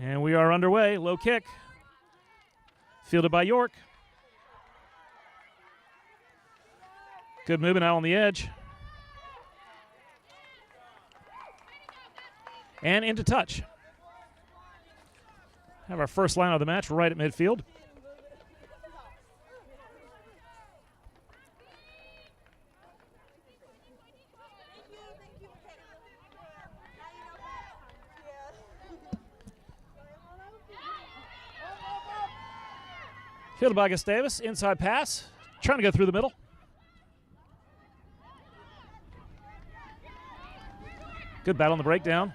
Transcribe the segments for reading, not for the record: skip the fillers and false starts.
And we are underway. Low kick. Fielded by York. Good movement out on the edge. And into touch. Have our first line of the match right at midfield. Fielded by Gustavus, inside pass, trying to go through the middle. Good battle on the breakdown.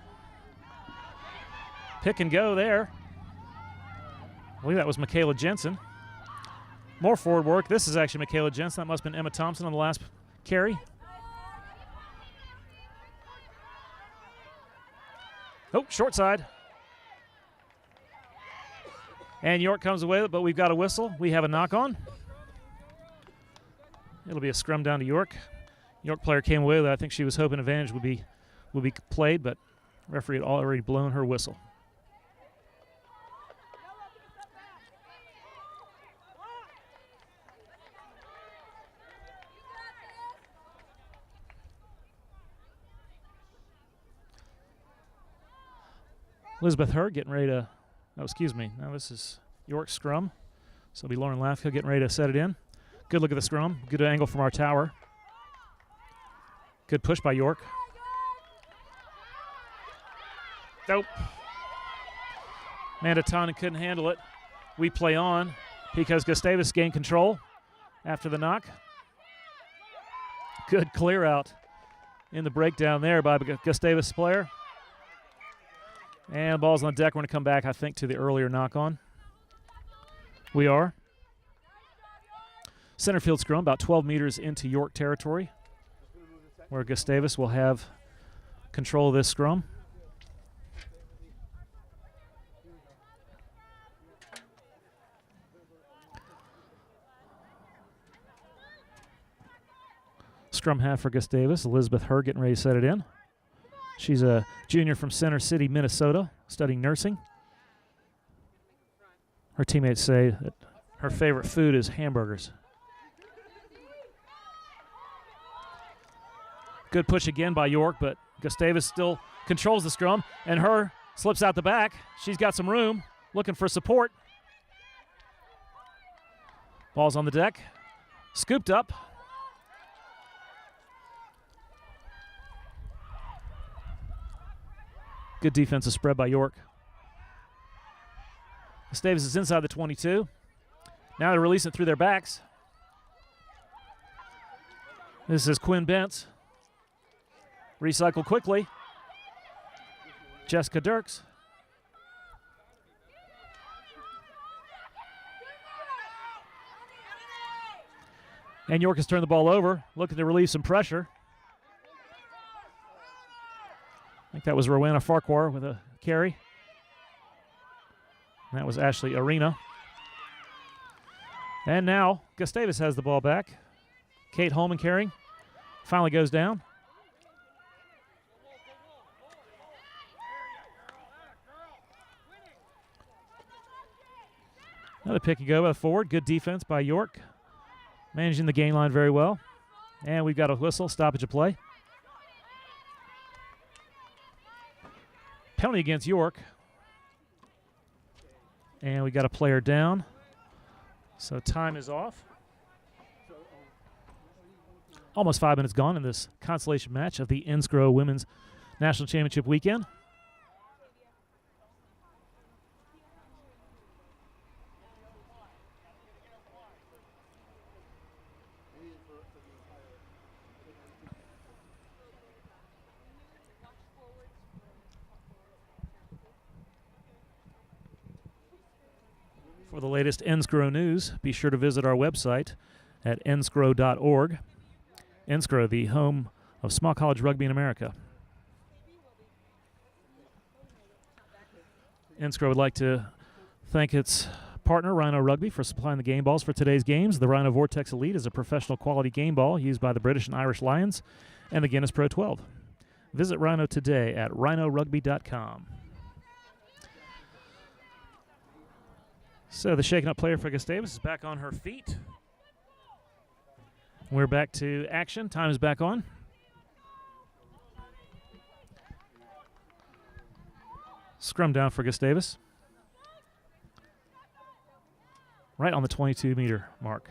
Pick and go there. I believe that was Michaela Jensen. More forward work. This is actually Michaela Jensen. That must have been Emma Thompson on the last carry. Oh, short side. And York comes away with it, but we've got a whistle. We have a knock on. It'll be a scrum down to York. York player came away with it. I think she was hoping advantage would be played, but referee had already blown her whistle. Elizabeth Hurd getting ready to, now this is York scrum. So it'll be Lauren Lafka getting ready to set it in. Good look at the scrum. Good angle from our tower. Good push by York. Nope. Amanda Tannen couldn't handle it. We play on because Gustavus gained control after the knock. Good clear out in the breakdown there by Gustavus player. And ball's on the deck. We're going to come back, I think, to the earlier knock-on. We are. Center field scrum, about 12 meters into York territory, where Gustavus will have control of this scrum. Scrum half for Gustavus. Elizabeth Hurd getting ready to set it in. She's a junior from Center City, Minnesota, studying nursing. Her teammates say that her favorite food is hamburgers. Good push again by York, but Gustavus still controls the scrum, and her slips out the back. She's got some room, looking for support. Ball's on the deck. Scooped up. Good defensive spread by York. Gustavus is inside the 22. Now they're releasing it through their backs. This is Quinn Bentz. Recycle quickly. Jessica Dirks. And York has turned the ball over, looking to relieve some pressure. I think that was Rowena Farquhar with a carry. And that was Ashley Arena. And now Gustavus has the ball back. Kate Holman carrying. Finally goes down. Another pick and go by the forward. Good defense by York. Managing the gain line very well. And we've got a whistle, stoppage of play. Penalty against York. And we got a player down. So time is off. Almost 5 minutes gone in this consolation match of the NSCRO Women's National Championship weekend. For the latest NSCRO news, be sure to visit our website at nscro.org. NSCRO, the home of small college rugby in America. NSCRO would like to thank its partner, Rhino Rugby, for supplying the game balls for today's games. The Rhino Vortex Elite is a professional quality game ball used by the British and Irish Lions and the Guinness Pro 12. Visit Rhino today at rhinorugby.com. So the shaken up player for Gustavus is back on her feet. We're back to action. Time is back on. Scrum down for Gustavus. Right on the 22-meter mark.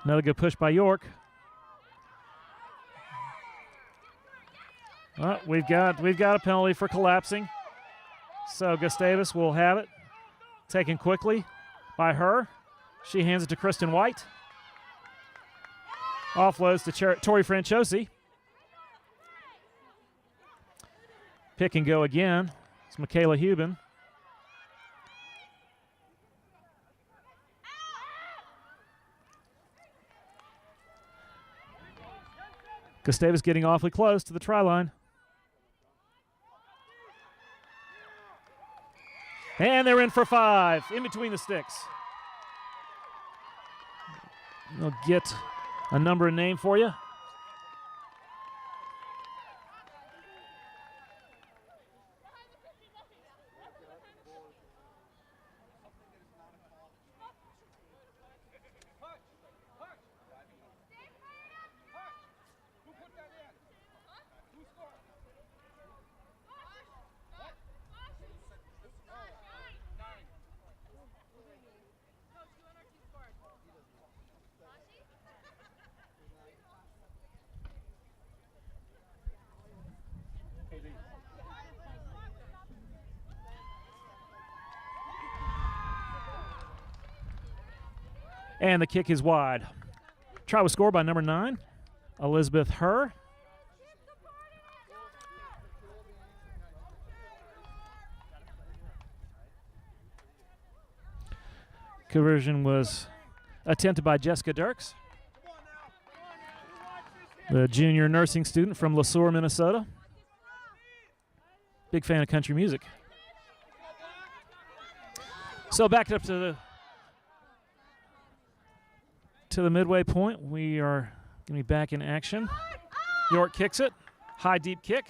Another good push by York. We've got a penalty for collapsing. So Gustavus will have it. Taken quickly by her. She hands it to Kristen White. Offloads to Tori Franciosi. Pick and go again. It's Michaela Hubin. Gustavus getting awfully close to the try line. And they're in for 5, in between the sticks. They'll get a number and name for you. And the kick is wide. Try was scored by number 9, Elizabeth Herr. Conversion was attempted by Jessica Dirks, the junior nursing student from LeSueur, Minnesota. Big fan of country music. So back up to the midway point. We are going to be back in action. York kicks it. High, deep kick.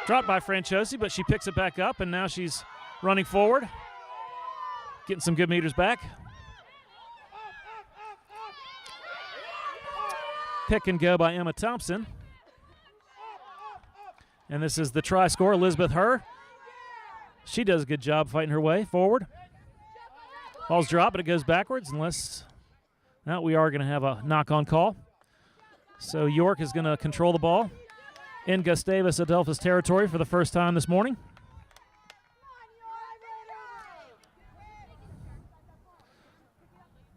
Dropped by Franciosi, but she picks it back up, and now she's running forward. Getting some good meters back. Pick and go by Emma Thompson. And this is the try score, Elizabeth Herr. She does a good job fighting her way forward. Ball's dropped, but it goes backwards unless now we are going to have a knock-on call. So York is going to control the ball in Gustavus Adolphus territory for the first time this morning.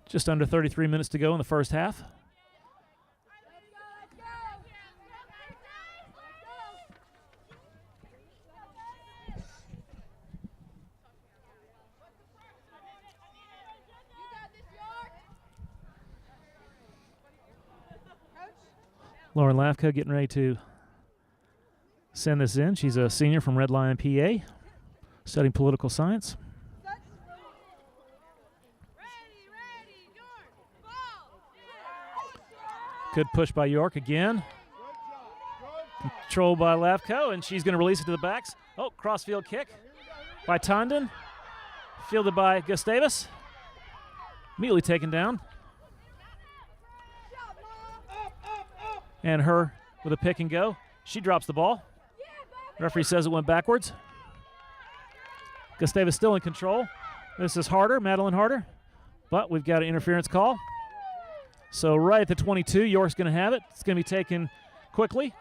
Just under 33 minutes to go in the first half. Lauren Lafka getting ready to send this in. She's a senior from Red Lion, PA, studying political science. Good push by York again. Controlled by Lafko, and she's going to release it to the backs. Oh, crossfield kick by Tondon. Fielded by Gustavus. Immediately taken down. And Herr with a pick and go. She drops the ball. Referee says it went backwards. Gustavus still in control. This is Harder, Madeline Harder. But we've got an interference call. So right at the 22, York's going to have it. It's going to be taken quickly.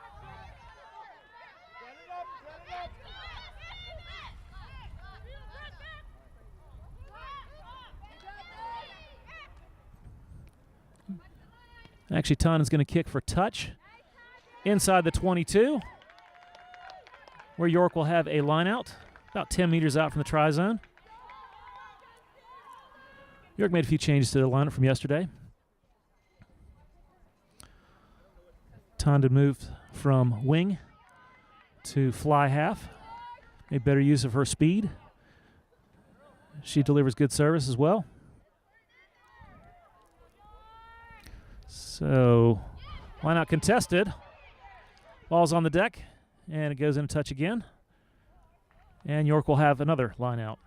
Actually, Tondon's going to kick for touch inside the 22, where York will have a line out, about 10 meters out from the try zone. York made a few changes to the lineup from yesterday. Tondon moved from wing to fly half, made better use of her speed. She delivers good service as well. So, line out contested. Ball's on the deck, and it goes in touch again. And York will have another line out.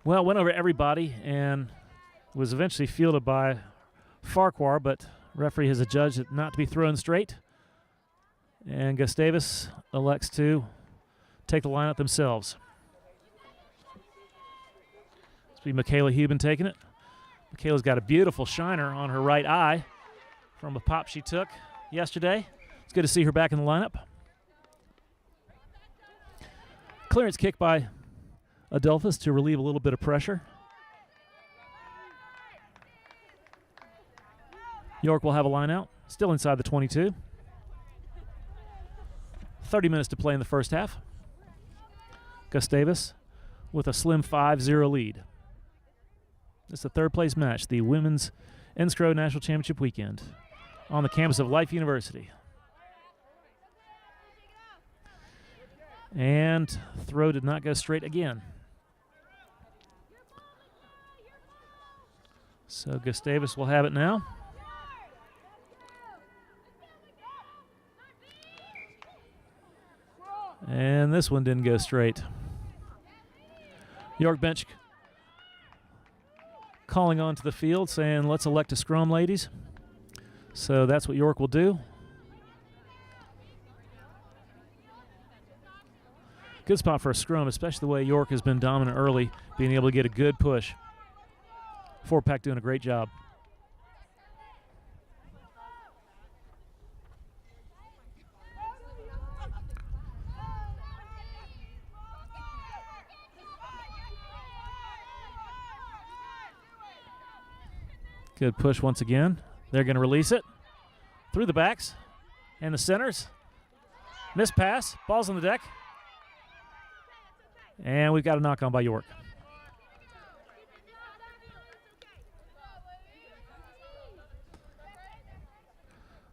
Well, went over everybody and was eventually fielded by Farquhar, but referee has adjudged it not to be thrown straight. And Gustavus elects to take the line out themselves. It's be Michaela Huben taking it. Michaela's got a beautiful shiner on her right eye from a pop she took yesterday. It's good to see her back in the lineup. Clearance kick by Adolphus to relieve a little bit of pressure. York will have a line out, still inside the 22. 30 minutes to play in the first half. Gustavus with a slim 5-0 lead. It's the third place match, the Women's NSCRO National Championship weekend on the campus of Life University. And throw did not go straight again. So Gustavus will have it now. And this one didn't go straight. York bench calling onto the field saying, let's elect a scrum, ladies. So that's what York will do. Good spot for a scrum, especially the way York has been dominant early, being able to get a good push. Four-pack doing a great job. Good push once again. They're going to release it through the backs and the centers. Missed pass. Ball's on the deck. And we've got a knock on by York.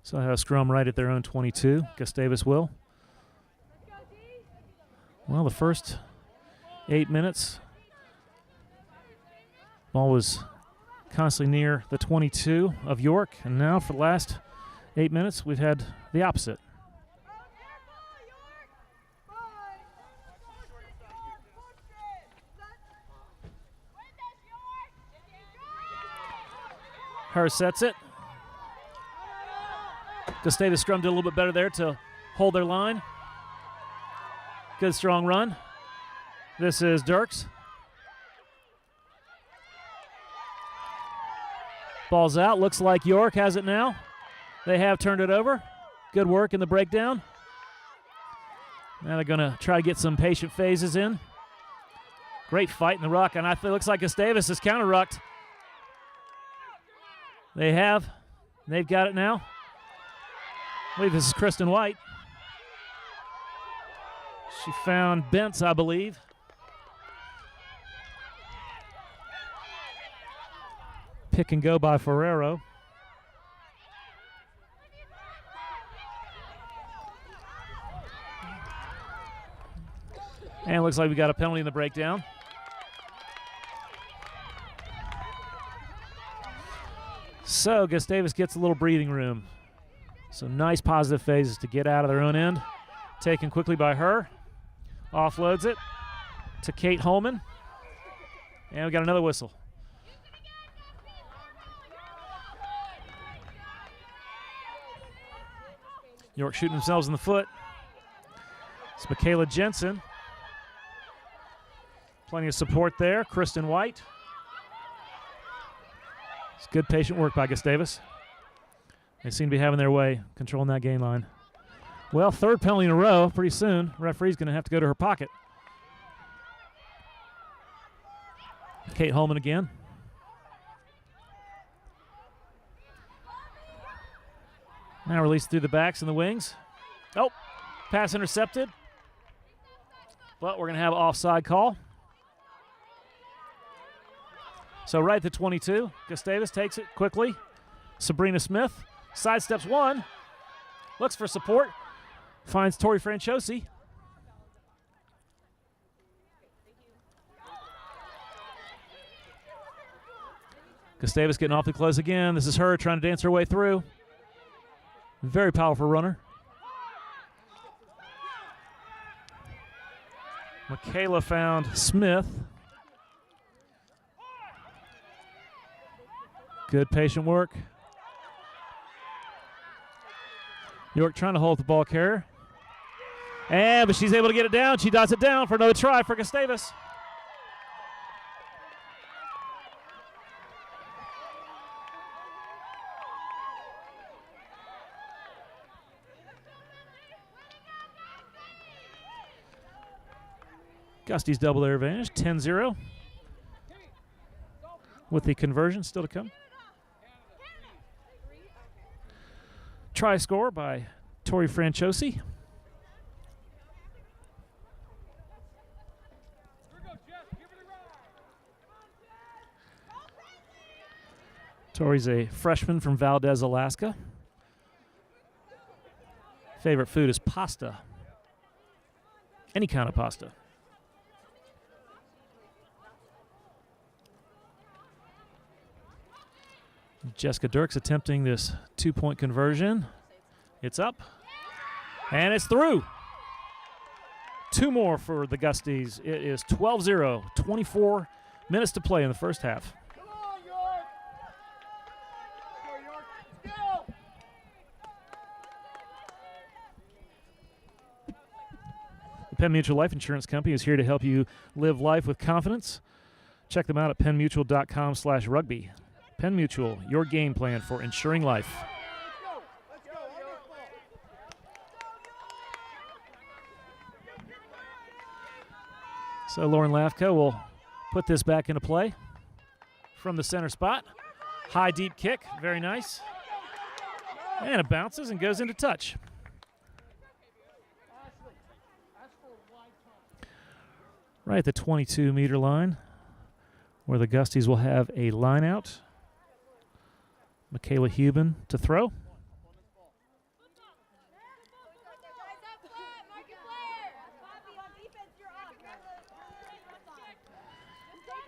So I have a scrum right at their own 22. Gustavus will. Well, the first 8 minutes, ball was constantly near the 22 of York, and now for the last 8 minutes, we've had the opposite. Her sets it. Gustavus scrum did a little bit better there to hold their line. Good strong run. This is Dirks. Ball's out. Looks like York has it now. They have turned it over. Good work in the breakdown. Now they're going to try to get some patient phases in. Great fight in the ruck, and it looks like Gustavus is counter-rucked. They have. They've got it now. I believe this is Kristen White. She found Bentz, I believe. Pick and go by Ferrero. And it looks like we got a penalty in the breakdown. So Gustavus gets a little breathing room. Some nice positive phases to get out of their own end. Taken quickly by her. Offloads it to Kate Holman. And we got another whistle. York shooting themselves in the foot. It's Michaela Jensen. Plenty of support there. Kristen White. It's good patient work by Gustavus. They seem to be having their way, controlling that gain line. Well, third penalty in a row. Pretty soon, referee's going to have to go to her pocket. Kate Holman again. Now released through the backs and the wings. Oh, pass intercepted. But we're going to have an offside call. So right at the 22, Gustavus takes it quickly. Sabrina Smith sidesteps one, looks for support, finds Tori Franciosi. Gustavus getting awfully close again. This is her trying to dance her way through. Very powerful runner. Michaela found Smith. Good patient work. York trying to hold the ball carrier. But she's able to get it down. She dots it down for another try for Gustavus. Gusty's double their advantage, 10-0. With the conversion still to come. Try score by Tori Franciosi. Tori's a freshman from Valdez, Alaska. Favorite food is pasta. Any kind of pasta. Jessica Dirks attempting this two-point conversion. It's up, and it's through. Two more for the Gusties. It is 12-0, 24 minutes to play in the first half. Come on, York. Go, York. Go. The Penn Mutual Life Insurance Company is here to help you live life with confidence. Check them out at pennmutual.com/rugby. Penn Mutual, your game plan for insuring life. Let's go. So Lauren Lafko will put this back into play from the center spot. High, deep kick, very nice. And it bounces and goes into touch. Right at the 22-meter line, where the Gusties will have a line out. Michaela Huben to throw.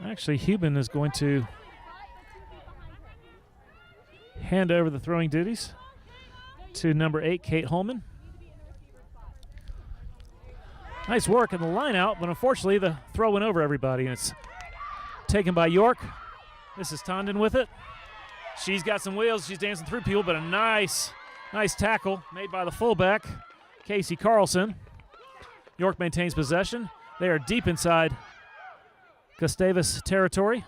Actually, Huben is going to hand over the throwing duties to number 8, Kate Holman. Nice work in the line out, but unfortunately the throw went over everybody, and it's taken by York. This is Tondon with it. She's got some wheels. She's dancing through people, but a nice tackle made by the fullback, Casey Carlson. York maintains possession. They are deep inside Gustavus territory,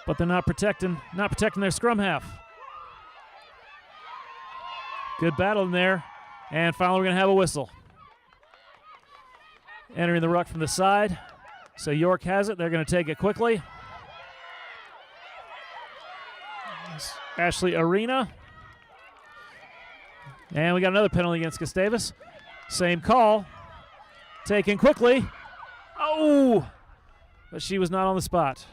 but they're not protecting their scrum half. Good battle in there, and finally we're going to have a whistle. Entering the ruck from the side, so York has it. They're going to take it quickly. Ashley Arena. And we got another penalty against Gustavus. Same call. Taken quickly. Oh! But she was not on the spot.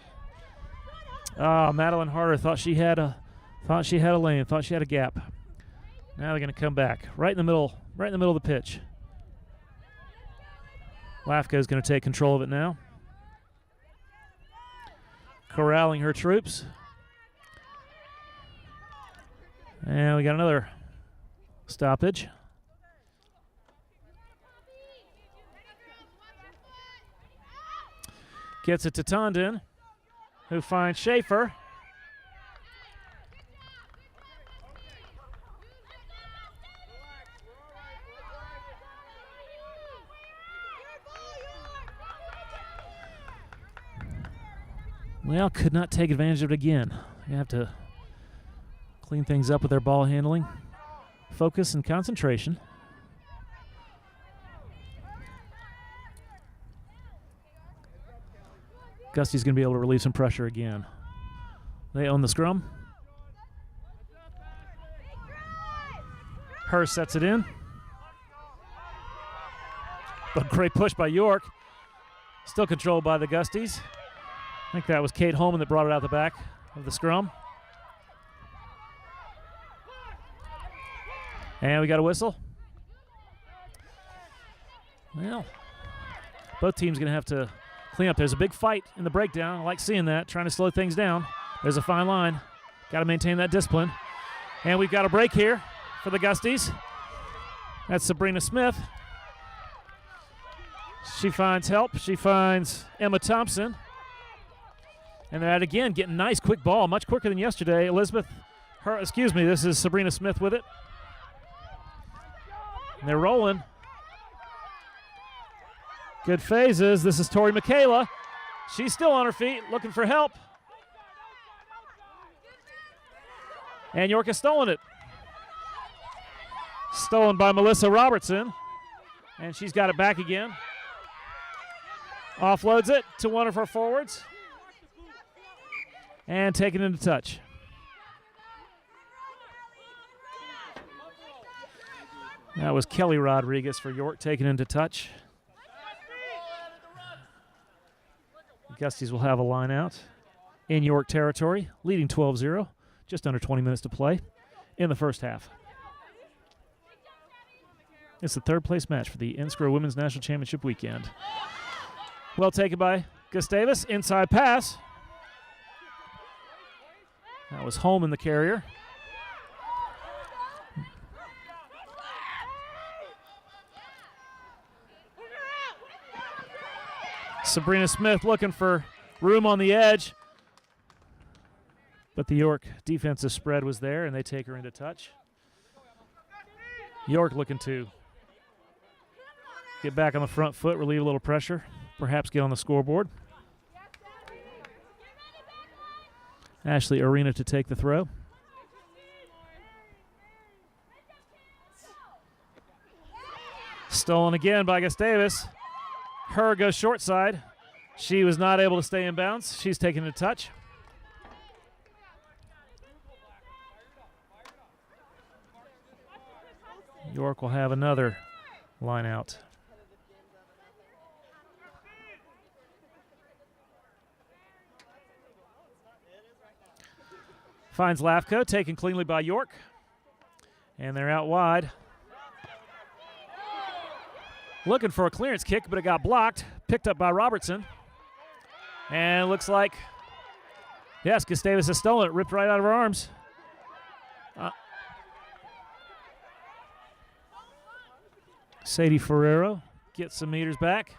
Madeline Harder thought she had a lane, thought she had a gap. Now they're going to come back. Right in the middle of the pitch. Lafka is going to take control of it now. Corralling her troops. And we got another stoppage. Gets it to Tondon, who finds Schaefer. Well, could not take advantage of it again. You have to clean things up with their ball handling, focus, and concentration. Gusty's going to be able to relieve some pressure again. They own the scrum. Hurst sets it in. But great push by York. Still controlled by the Gusties. I think that was Kate Holman that brought it out the back of the scrum. And we got a whistle. Well, both teams going to have to clean up. There's a big fight in the breakdown. I like seeing that, trying to slow things down. There's a fine line. Got to maintain that discipline. And we've got a break here for the Gusties. That's Sabrina Smith. She finds help. She finds Emma Thompson. And they're at it again, getting nice quick ball, much quicker than yesterday. This is Sabrina Smith with it. And they're rolling. Good phases. This is Tori Michaela. She's still on her feet, looking for help. And York has stolen it. Stolen by Melissa Robertson. And she's got it back again. Offloads it to one of her forwards. And taken into touch. That was Kelly Rodriguez for York, taken into touch. The Gusties will have a line out in York territory, leading 12-0, just under 20 minutes to play in the first half. It's the third place match for the NSCRO Women's National Championship weekend. Well taken by Gustavus, inside pass. That was Holman, the carrier. Sabrina Smith looking for room on the edge. But the York defensive spread was there, and they take her into touch. York looking to get back on the front foot, relieve a little pressure, perhaps get on the scoreboard. Ashley Arena to take the throw. Stolen again by Gustavus. Her goes short side. She was not able to stay in bounds. She's taken a touch. York will have another line out. Finds Lafco, taken cleanly by York. And they're out wide. Looking for a clearance kick, but it got blocked. Picked up by Robertson. And it looks like, yes, Gustavus has stolen it. Ripped right out of her arms. Sadie Ferrero gets some meters back.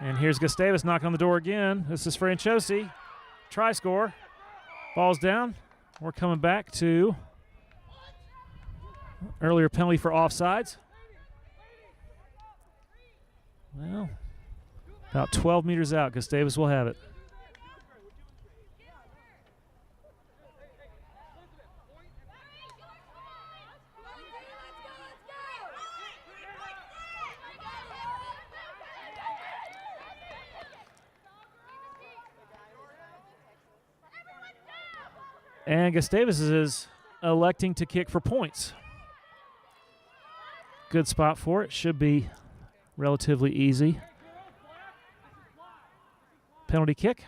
And here's Gustavus knocking on the door again. This is Franchosi. Try score. Ball's down. We're coming back to earlier penalty for offsides. Well, about 12 meters out. Gustavus will have it. And Gustavus is electing to kick for points. Good spot for it. Should be relatively easy. Penalty kick.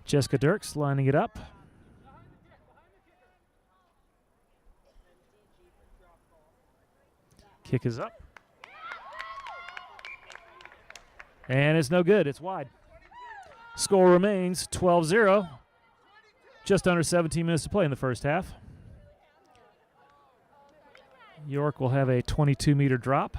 Jessica Dirks lining it up. Kick is up. And it's no good. It's wide. Score remains 12-0. Just under 17 minutes to play in the first half. York will have a 22-meter drop.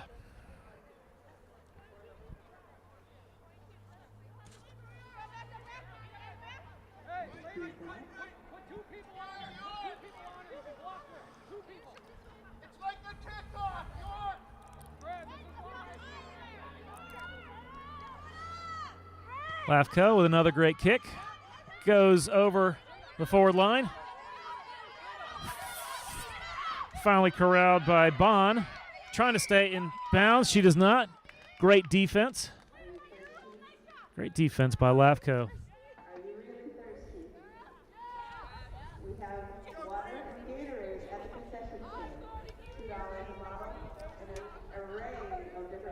Lafco with another great kick. Goes over the forward line. Finally corralled by Bond. Trying to stay in bounds. She does not. Great defense. Great defense by Lafco. Are you really thirsty? We have water and Gatorade at the concession stand. $2 a bottle and a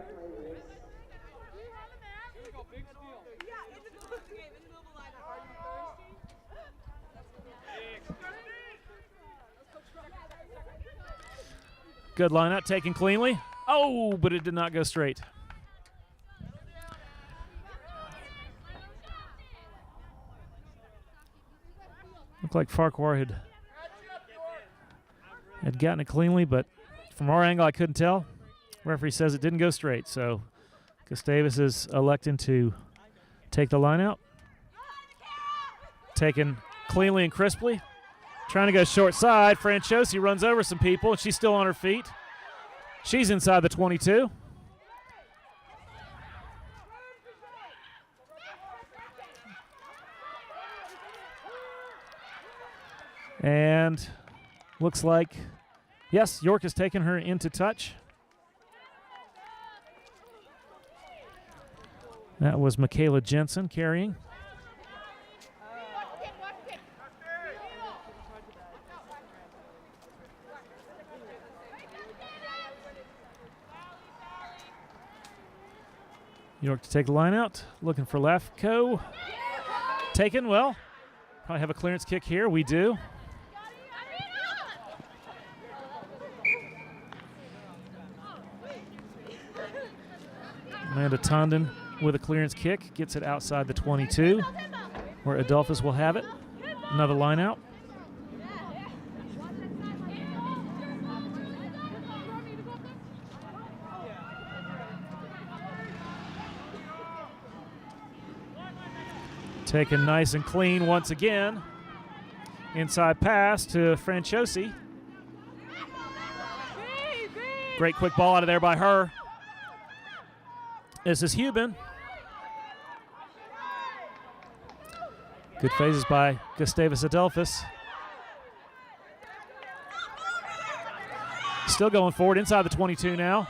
players. Good line out, taken cleanly. Oh, but it did not go straight. Looked like Farquhar had gotten it cleanly, but from our angle I couldn't tell. Referee says it didn't go straight, so Gustavus is electing to take the line out. Taken cleanly and crisply. Trying to go short side. Franciosi runs over some people, and she's still on her feet. She's inside the 22. And looks like, yes, York has taken her into touch. That was Michaela Jensen carrying. York to take the line out, looking for Lefko. Taken, well, probably have a clearance kick here. We do. Amanda Tondon with a clearance kick, gets it outside the 22, where Adolphus will have it. Another line out. Taken nice and clean once again. Inside pass to Franciosi. Great quick ball out of there by her. This is Hubin. Good phases by Gustavus Adolphus. Still going forward inside the 22 now.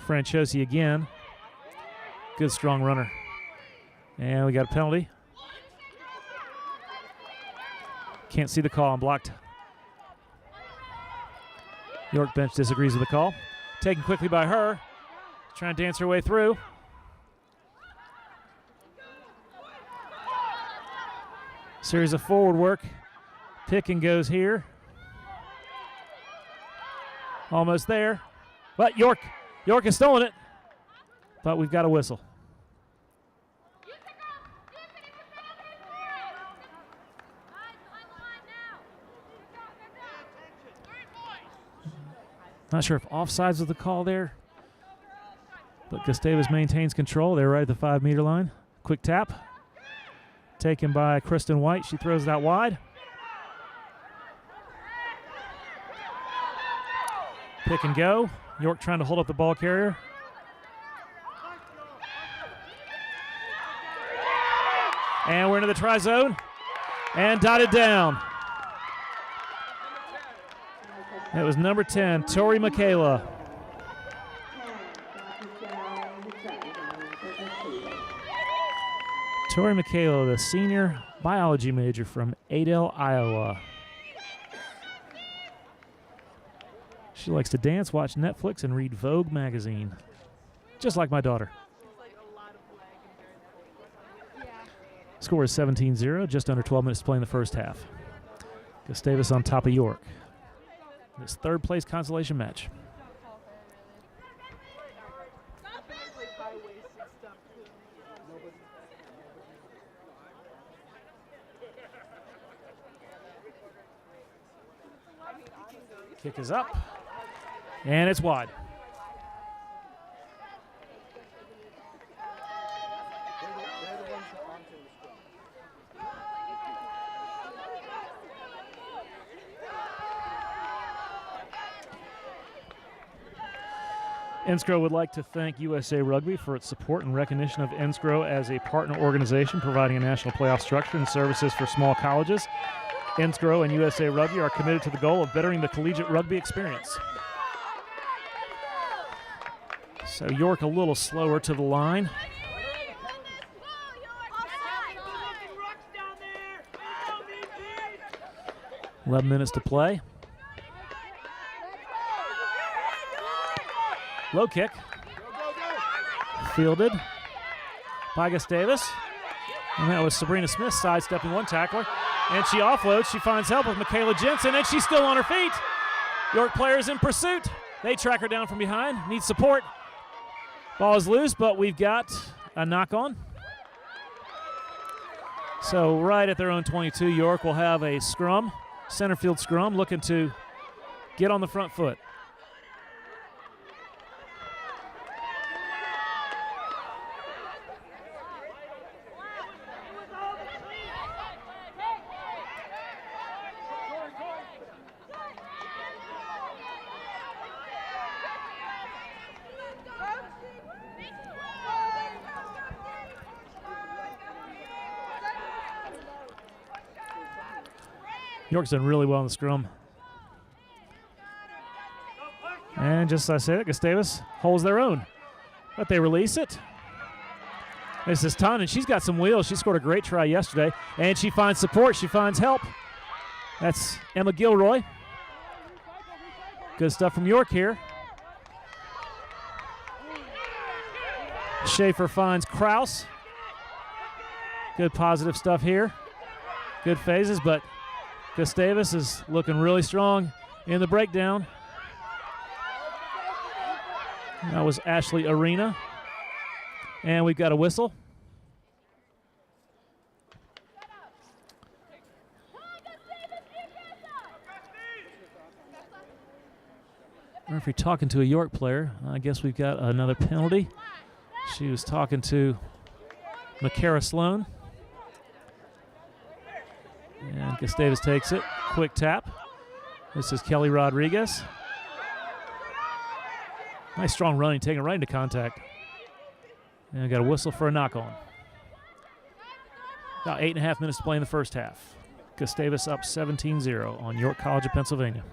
Franciosi again. Good strong runner. And we got a penalty. Can't see the call. I'm blocked. York bench disagrees with the call. Taken quickly by her. Trying to dance her way through. Series of forward work. Pick and goes here. Almost there. But York has stolen it. But we've got a whistle. Not sure if offsides was the call there, but Gustavus maintains control. They're right at the 5-meter line. Quick tap. Taken by Kristen White. She throws it out wide. Pick and go. York trying to hold up the ball carrier. And we're into the try zone. And dotted down. It was number 10, Tori Michaela. Tori Michaela, the senior biology major from Adel, Iowa. She likes to dance, watch Netflix, and read Vogue magazine. Just like my daughter. Score is 17-0, just under 12 minutes to play in the first half. Gustavus on top of York. This third place consolation match. Kick is up, and it's wide. NSCRO would like to thank USA Rugby for its support and recognition of NSCRO as a partner organization providing a national playoff structure and services for small colleges. NSCRO and USA Rugby are committed to the goal of bettering the collegiate rugby experience. So York a little slower to the line. 11 minutes to play. Low kick. Fielded by Gustavus. And that was Sabrina Smith sidestepping one tackler. And she offloads. She finds help with Michaela Jensen, and she's still on her feet. York players in pursuit. They track her down from behind. Needs support. Ball is loose, but we've got a knock on. So right at their own 22, York will have a scrum, center field scrum, looking to get on the front foot. York's done really well in the scrum. And just as I said, Gustavus holds their own. But they release it. This is Tannen. She's got some wheels. She scored a great try yesterday. And she finds support. She finds help. That's Emma Gilroy. Good stuff from York here. Schaefer finds Kraus. Good positive stuff here. Good phases, but Gustavus is looking really strong in the breakdown. That was Ashley Arena. And we've got a whistle. Referee talking to a York player. I guess we've got another penalty. She was talking to McCara Sloan. And Gustavus takes it. Quick tap. This is Kelly Rodriguez. Nice strong running, taking it right into contact. And we got a whistle for a knock-on. About 8.5 minutes to play in the first half. Gustavus up 17-0 on York College of Pennsylvania.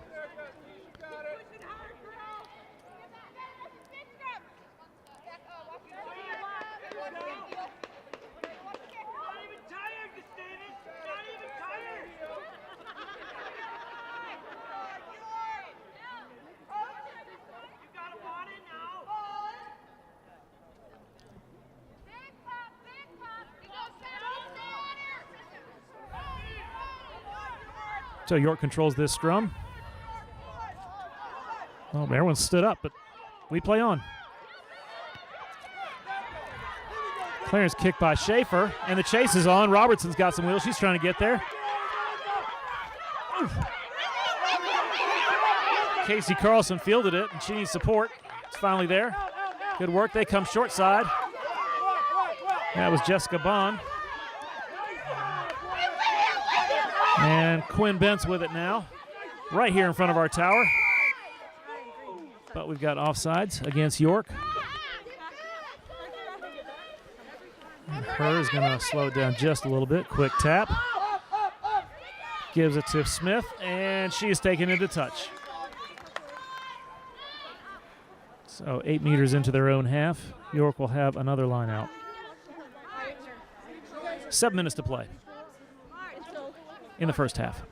So York controls this scrum. Well, everyone stood up, but we play on. Clearance kick by Schaefer, and the chase is on. Robertson's got some wheels. She's trying to get there. Casey Carlson fielded it, and she needs support. It's finally there. Good work. They come short side. That was Jessica Bond. And Quinn Bentz with it now, right here in front of our tower. But we've got offsides against York. And Her is going to slow it down just a little bit. Quick tap. Gives it to Smith, and she is taken into touch. So 8 meters into their own half, York will have another line out. 7 minutes to play in the first half.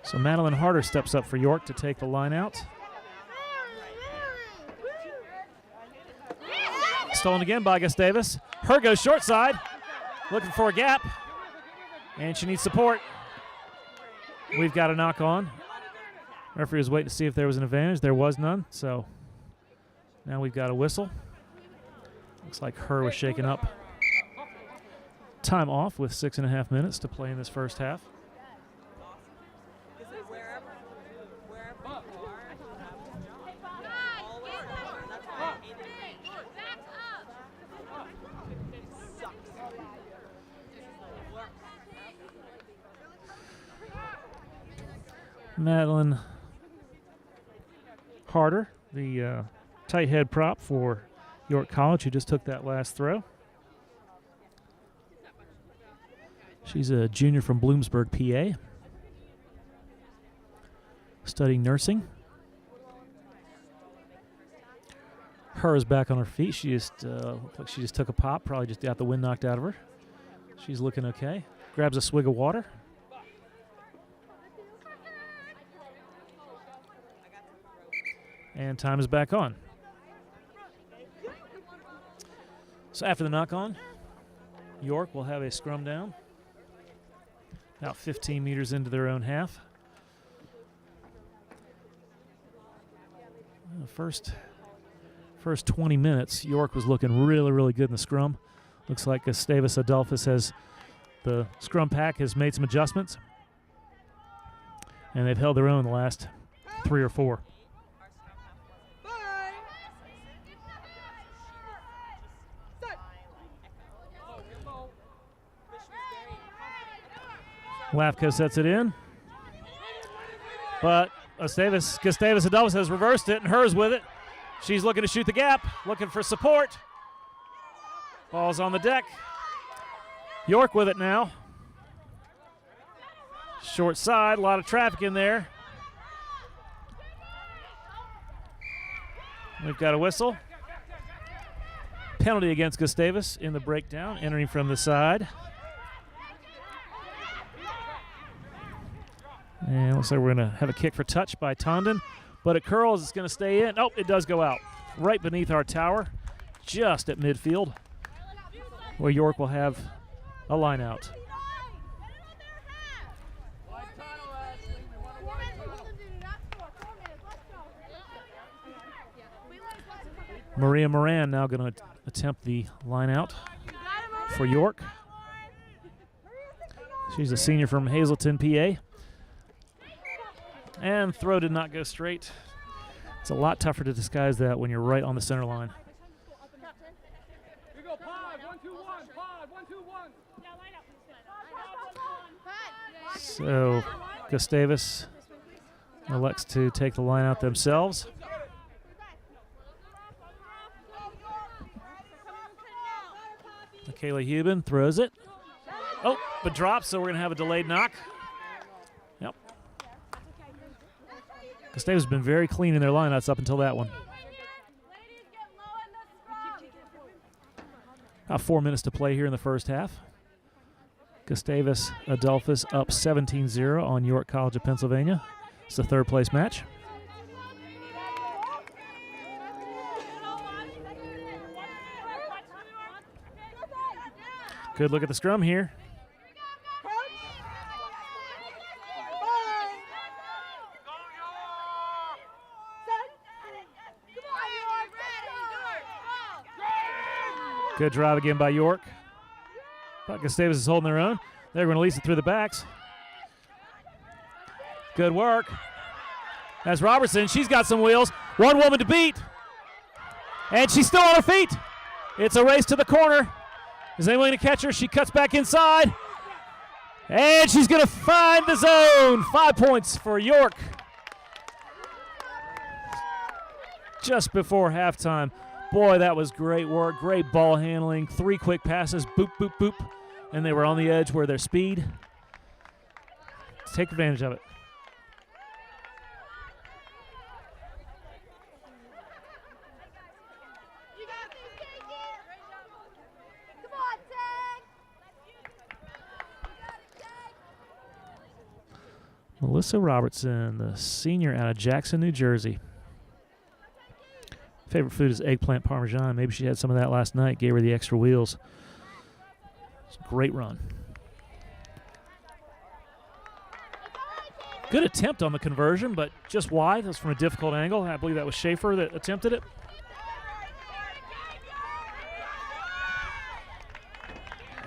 So Madeline Harder steps up for York to take the line out. Stolen again by Gustavus. Her goes short side, looking for a gap, and she needs support. We've got a knock on. Referee was waiting to see if there was an advantage. There was none, so now we've got a whistle. Looks like Her was shaken up. Time off with 6.5 minutes to play in this first half. Madeline Harder, the tight head prop for York College, who just took that last throw. She's a junior from Bloomsburg, PA, studying nursing. Her is back on her feet. She just looked like she just took a pop, probably just got the wind knocked out of her. She's looking okay. Grabs a swig of water. And time is back on. So after the knock-on, York will have a scrum down. About 15 meters into their own half. The first 20 minutes, York was looking really, really good in the scrum. Looks like Gustavus Adolphus the scrum pack has made some adjustments. And they've held their own the last 3 or 4. Lafko sets it in. But Gustavus Adolphus has reversed it, and hers with it. She's looking to shoot the gap, looking for support. Ball's on the deck. York with it now. Short side, a lot of traffic in there. We've got a whistle. Penalty against Gustavus in the breakdown, entering from the side. And looks like we're going to have a kick for touch by Tondon. But it curls, it's going to stay in. Oh, it does go out. Right beneath our tower, just at midfield, where York will have a line out. Maria Moran now going to attempt the line out for York. She's a senior from Hazleton, PA. And throw did not go straight. It's a lot tougher to disguise that when you're right on the center line. Here we go, pod, 1-2-1, pod, 1-2-1. So Gustavus elects to take the line out themselves. Michaela Hubin throws it. Oh, but drops, so we're going to have a delayed knock. Yep. Gustavus has been very clean in their lineouts up until that one. About 4 minutes to play here in the first half. Gustavus Adolphus up 17-0 on York College of Pennsylvania. It's a third place match. Good look at the scrum here. Good drive again by York. But Gustavus is holding their own. They're going to release it through the backs. Good work. That's Robertson. She's got some wheels. One woman to beat. And she's still on her feet. It's a race to the corner. Is anyone going to catch her? She cuts back inside. And she's going to find the zone. 5 points for York. Just before halftime. Boy, that was great work. Great ball handling. 3 quick passes. Boop, boop, boop. And they were on the edge where their speed. Take advantage of it. Melissa Robertson, the senior out of Jackson, New Jersey. Favorite food is eggplant parmesan. Maybe she had some of that last night. Gave her the extra wheels. It's a great run. Good attempt on the conversion, but just wide. That was from a difficult angle. I believe that was Schaefer that attempted it.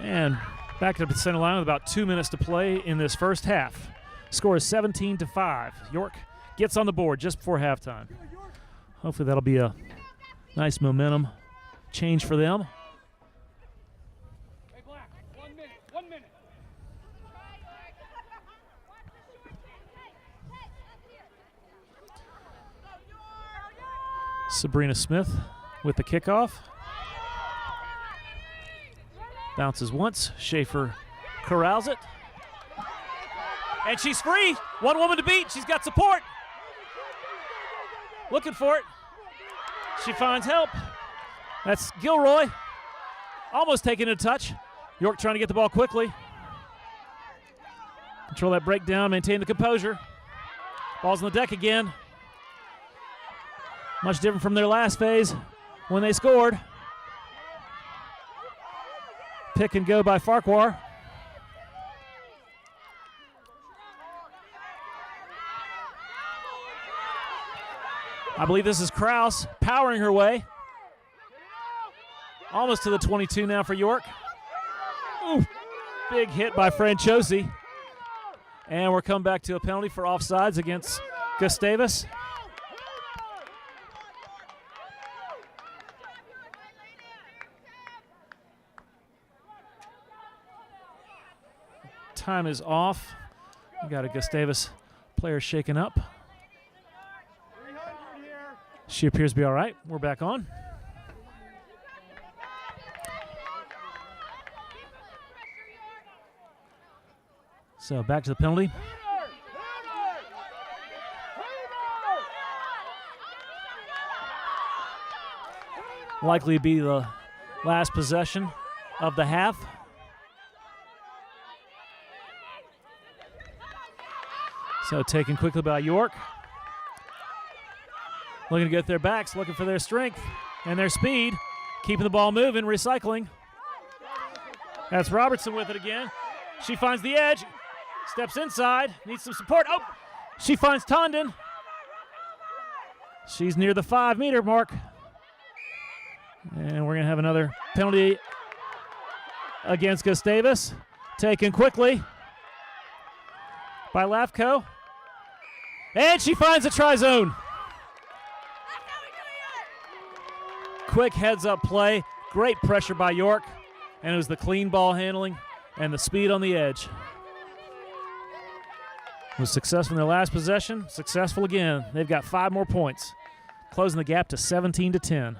And back up to the center line with about 2 minutes to play in this first half. Score is 17-5. York gets on the board just before halftime. Hopefully that'll be a nice momentum change for them. Hey, Black, 1 minute, 1 minute. Sabrina Smith with the kickoff. Bounces once. Schaefer corrals it. And she's free. One woman to beat. She's got support. Looking for it. She finds help. That's Gilroy. Almost taking a touch. York trying to get the ball quickly. Control that breakdown, maintain the composure. Ball's on the deck again. Much different from their last phase when they scored. Pick and go by Farquhar. I believe this is Kraus powering her way. Almost to the 22 now for York. Ooh, big hit by Franchosi. And we're coming back to a penalty for offsides against Gustavus. Time is off. We got a Gustavus player shaken up. She appears to be all right. We're back on. So back to the penalty. Likely be the last possession of the half. So taken quickly by York. Looking to get their backs, looking for their strength and their speed. Keeping the ball moving, recycling. That's Robertson with it again. She finds the edge. Steps inside, needs some support. Oh, she finds Tondon. She's near the 5-meter mark. And we're going to have another penalty against Gustavus. Taken quickly by Lafco. And she finds a try-zone. Quick heads-up play. Great pressure by York. And it was the clean ball handling and the speed on the edge. Was successful in their last possession. Successful again. They've got 5 more points. Closing the gap to 17-10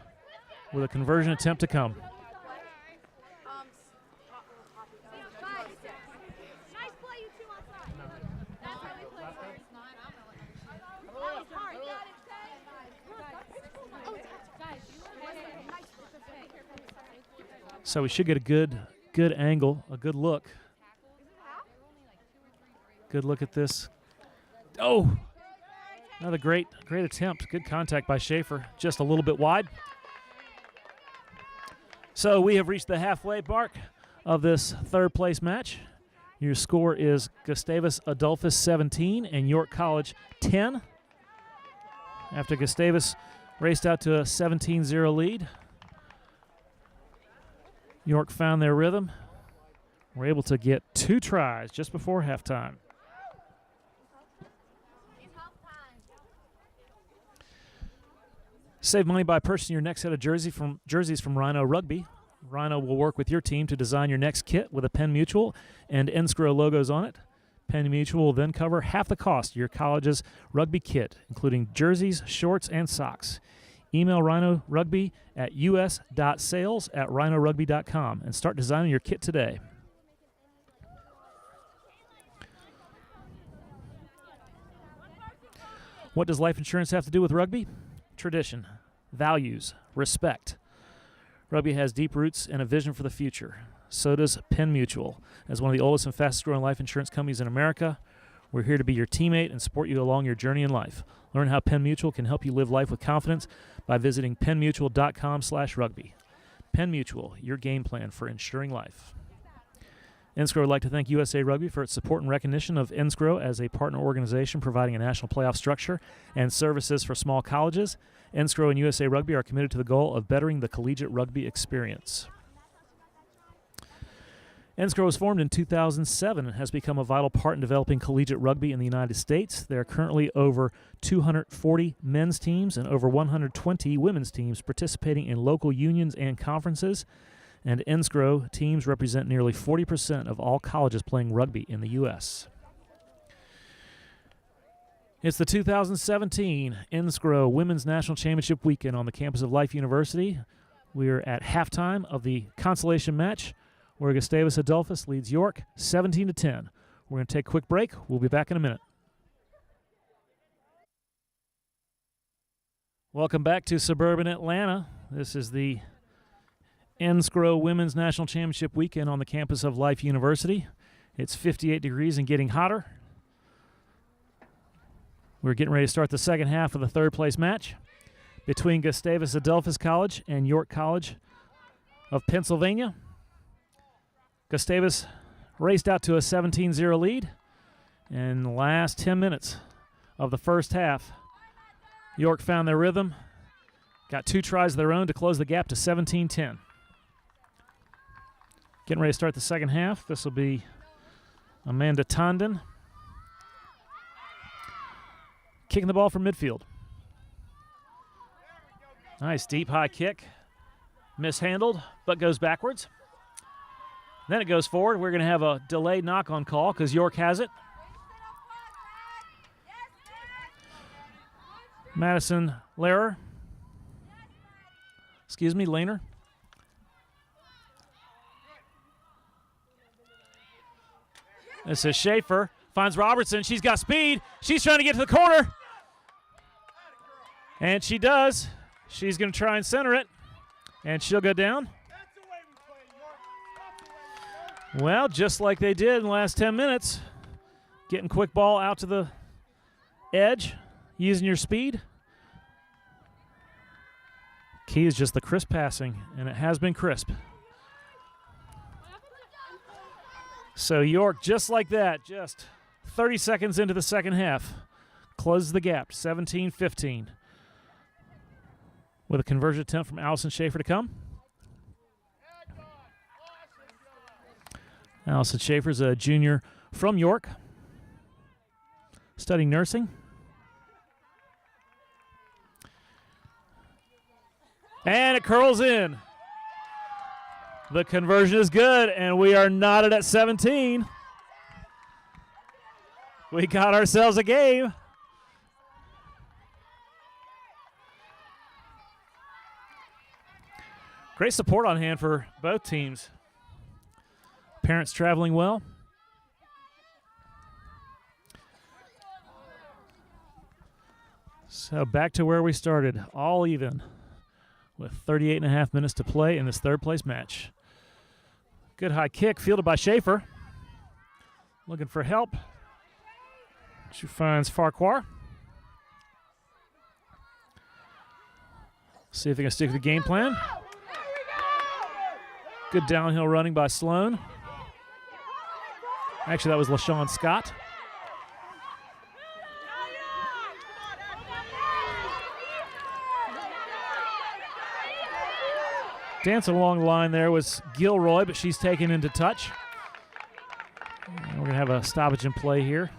with a conversion attempt to come. So we should get a good angle, a good look. Good look at this. Oh, another great attempt. Good contact by Schaefer, just a little bit wide. So we have reached the halfway mark of this third place match. Your score is Gustavus Adolphus 17 and York College 10. After Gustavus raced out to a 17-0 lead, York found their rhythm. Were able to get 2 tries just before halftime. Save money by purchasing your next set of jerseys from Rhino Rugby. Rhino will work with your team to design your next kit with a Penn Mutual and NSCRO logos on it. Penn Mutual will then cover half the cost of your college's rugby kit, including jerseys, shorts, and socks. Email Rhino Rugby at us.sales@rhinorugby.com and start designing your kit today. What does life insurance have to do with rugby? Tradition, values, respect. Rugby has deep roots and a vision for the future. So does Penn Mutual. As one of the oldest and fastest growing life insurance companies in America, we're here to be your teammate and support you along your journey in life. Learn how Penn Mutual can help you live life with confidence by visiting pennmutual.com/rugby. Penn Mutual, your game plan for ensuring life. NSCRO would like to thank USA Rugby for its support and recognition of NSCRO as a partner organization providing a national playoff structure and services for small colleges. NSCRO and USA Rugby are committed to the goal of bettering the collegiate rugby experience. NSCRO was formed in 2007 and has become a vital part in developing collegiate rugby in the United States. There are currently over 240 men's teams and over 120 women's teams participating in local unions and conferences. And NSCRO teams represent nearly 40% of all colleges playing rugby in the U.S. It's the 2017 NSCRO Women's National Championship Weekend on the campus of Life University. We're at halftime of the consolation match where Gustavus Adolphus leads York 17-10. We're going to take a quick break. We'll be back in a minute. Welcome back to suburban Atlanta. This is the NSCRO Women's National Championship weekend on the campus of Life University. It's 58 degrees and getting hotter. We're getting ready to start the second half of the third place match between Gustavus Adolphus College and York College of Pennsylvania. Gustavus raced out to a 17-0 lead. In the last 10 minutes of the first half, York found their rhythm, got 2 tries of their own to close the gap to 17-10. Getting ready to start the second half. This will be Amanda Tondon kicking the ball from midfield. Nice deep high kick. Mishandled, but goes backwards. Then it goes forward. We're going to have a delayed knock-on call because York has it. Madison Lehner. This is Schaefer. Finds Robertson. She's got speed. She's trying to get to the corner. And she does. She's going to try and center it. And she'll go down. Well, just like they did in the last 10 minutes. Getting quick ball out to the edge. Using your speed. Key is just the crisp passing, and it has been crisp. So York, just like that, just 30 seconds into the second half, closes the gap, 17-15. With a conversion attempt from Allison Schaefer to come. Allison Schaefer is a junior from York, studying nursing. And it curls in. The conversion is good, and we are knotted at 17. We got ourselves a game. Great support on hand for both teams. Parents traveling well. So back to where we started, all even, with 38.5 minutes to play in this third place match. Good high kick fielded by Schaefer. Looking for help. She finds Farquhar. See if they can stick to the game plan. Good downhill running by Sloan. Actually, that was LaShawn Scott. Dancing along the line there was Gilroy, but she's taken into touch. And we're going to have a stoppage in play here.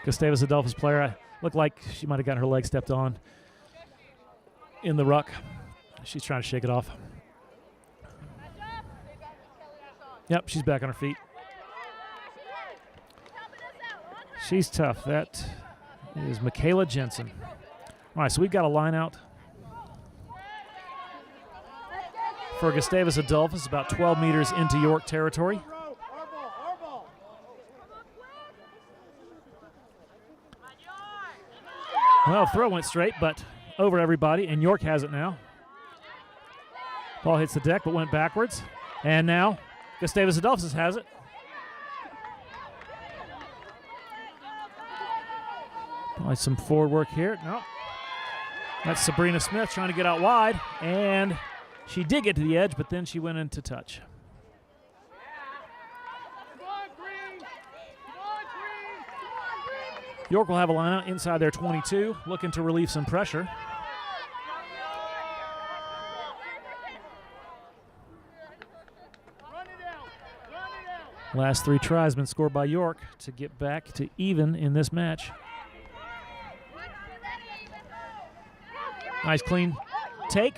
Gustavus Adolphus player, looked like she might have gotten her leg stepped on in the ruck. She's trying to shake it off. Yep, she's back on her feet. She's tough. That is Michaela Jensen. All right, so we've got a line out for Gustavus Adolphus, about 12 meters into York territory. Well, throw went straight, but over everybody, and York has it now. Ball hits the deck, but went backwards. And now Gustavus Adolphus has it. Probably some forward work here. No. That's Sabrina Smith trying to get out wide, and she did get to the edge, but then she went into touch. York will have a line out inside their 22, looking to relieve some pressure. Last 3 tries been scored by York to get back to even in this match. Nice clean take.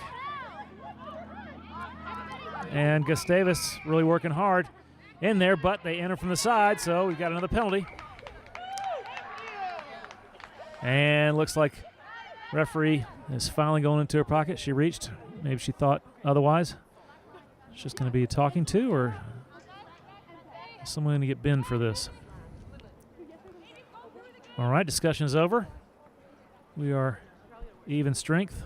And Gustavus really working hard in there, but they enter from the side, so we've got another penalty. And looks like referee is finally going into her pocket. She reached. Maybe she thought otherwise. It's just going to be a talking to, or is someone going to get binned for this? All right, discussion is over. We are even strength.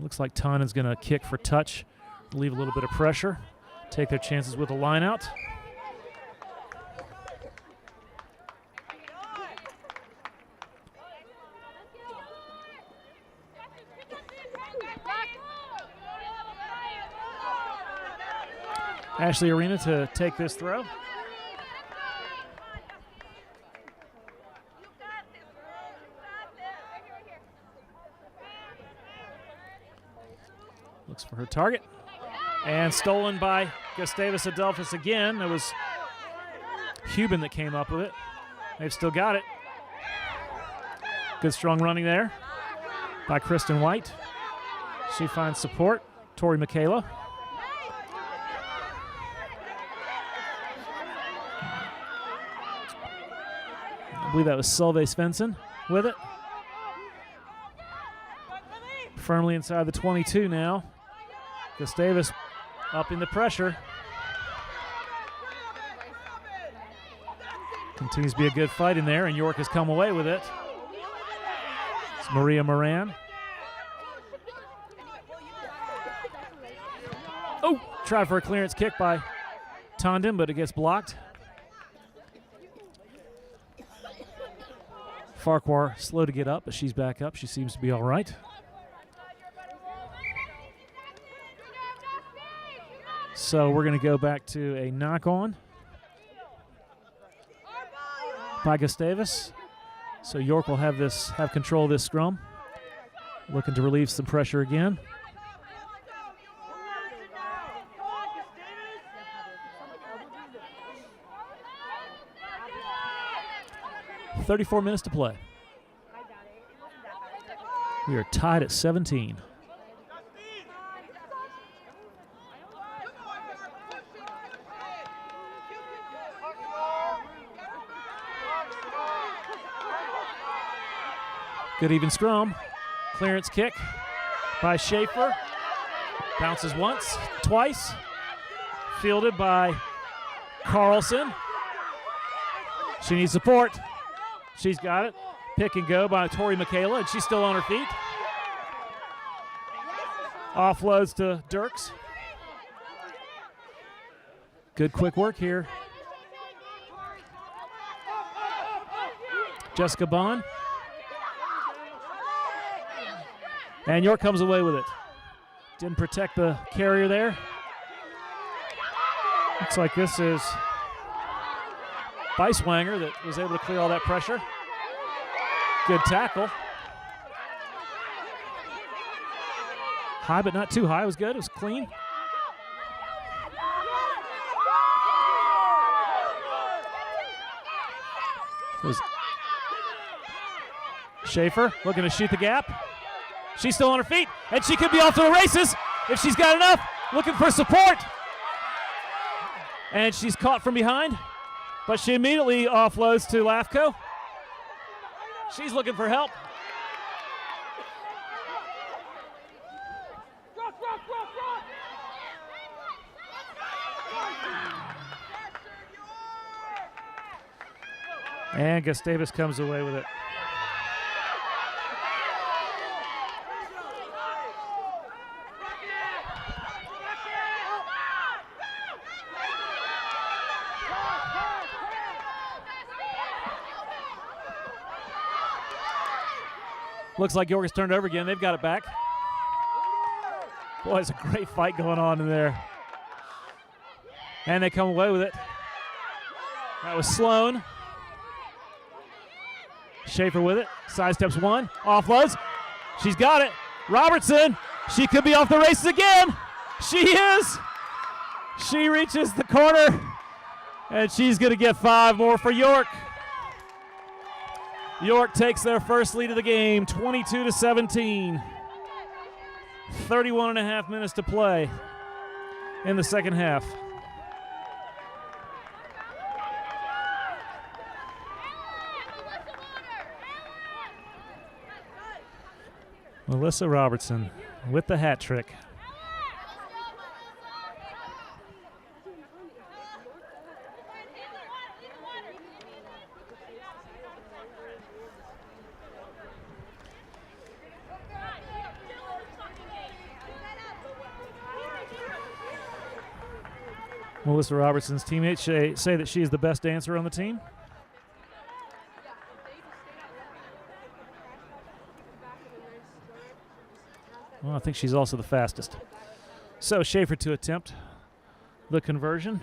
Looks like Tanen's going to kick for touch, leave a little bit of pressure, take their chances with a line out. Ashley Arena to take this throw. Looks for her target. And stolen by Gustavus Adolphus again. It was Hubin that came up with it. They've still got it. Good strong running there by Kristen White. She finds support. Tori Michaela. I believe that was Solveig Svensson with it. Firmly inside the 22 now. Gustavus upping the pressure. Continues to be a good fight in there, and York has come away with it. It's Maria Moran. Oh, tried for a clearance kick by Tondon, but it gets blocked. Farquhar slow to get up, but she's back up. She seems to be all right. So we're going to go back to a knock-on by Gustavus. So York will have control of this scrum. Looking to relieve some pressure again. .34 minutes to play. We are tied at 17. Good even scrum. Clearance kick by Schaefer. Bounces once, twice. Fielded by Carlson. She needs support. She's got it. Pick and go by Tori Michaela, and she's still on her feet. Offloads to Dirks. Good quick work here. Jessica Bond. And York comes away with it. Didn't protect the carrier there. Looks like this is Beiswanger that was able to clear all that pressure. Good tackle. High, but not too high. It was good. It was clean. It was Schaefer looking to shoot the gap. She's still on her feet, and she could be off to the races if she's got enough. Looking for support. And she's caught from behind, but she immediately offloads to Lafco. She's looking for help. And Gustavus comes away with it. Looks like York has turned over again. They've got it back. Boy, it's a great fight going on in there. And they come away with it. That was Sloan. Schaefer with it. Sidesteps one. Offloads. She's got it. Robertson. She could be off the races again. She is. She reaches the corner. And she's going to get 5 more for York. York takes their first lead of the game, 22-17. 31 and a half minutes to play in the second half. Melissa Robertson with the hat trick. Melissa Robertson's teammates say that she is the best dancer on the team. Well, I think she's also the fastest. So Schaefer to attempt the conversion.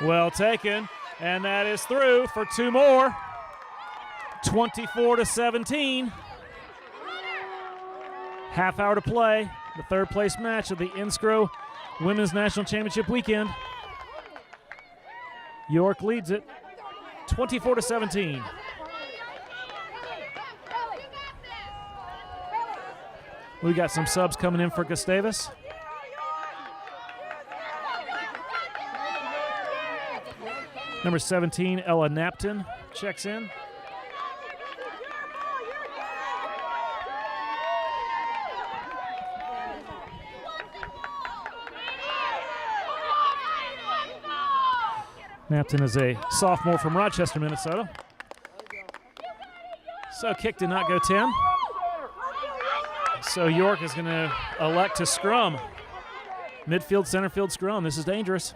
Well taken, and that is through for two more. 24-17. Half hour to play. The third place match of the NSCRO Women's National Championship weekend. York leads it 24-17. We got some subs coming in for Gustavus. Number 17, Ella Napton, checks in. Napton is a sophomore from Rochester, Minnesota. So kick did not go 10. So York is going to elect to scrum. Midfield, center field scrum. This is dangerous,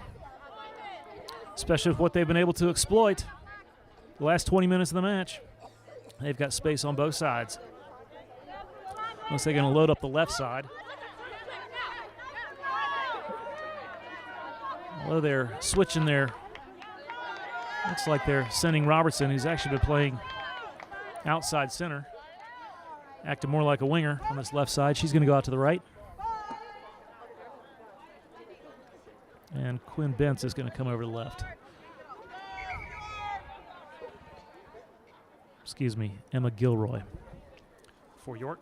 especially with what they've been able to exploit the last 20 minutes of the match. They've got space on both sides. Looks they're going to load up the left side. Although they're switching their, looks like they're sending Robertson, who's actually been playing outside center, acting more like a winger on this left side. She's going to go out to the right. And Quinn Bentz is going to come over to the left. Excuse me, Emma Gilroy for York.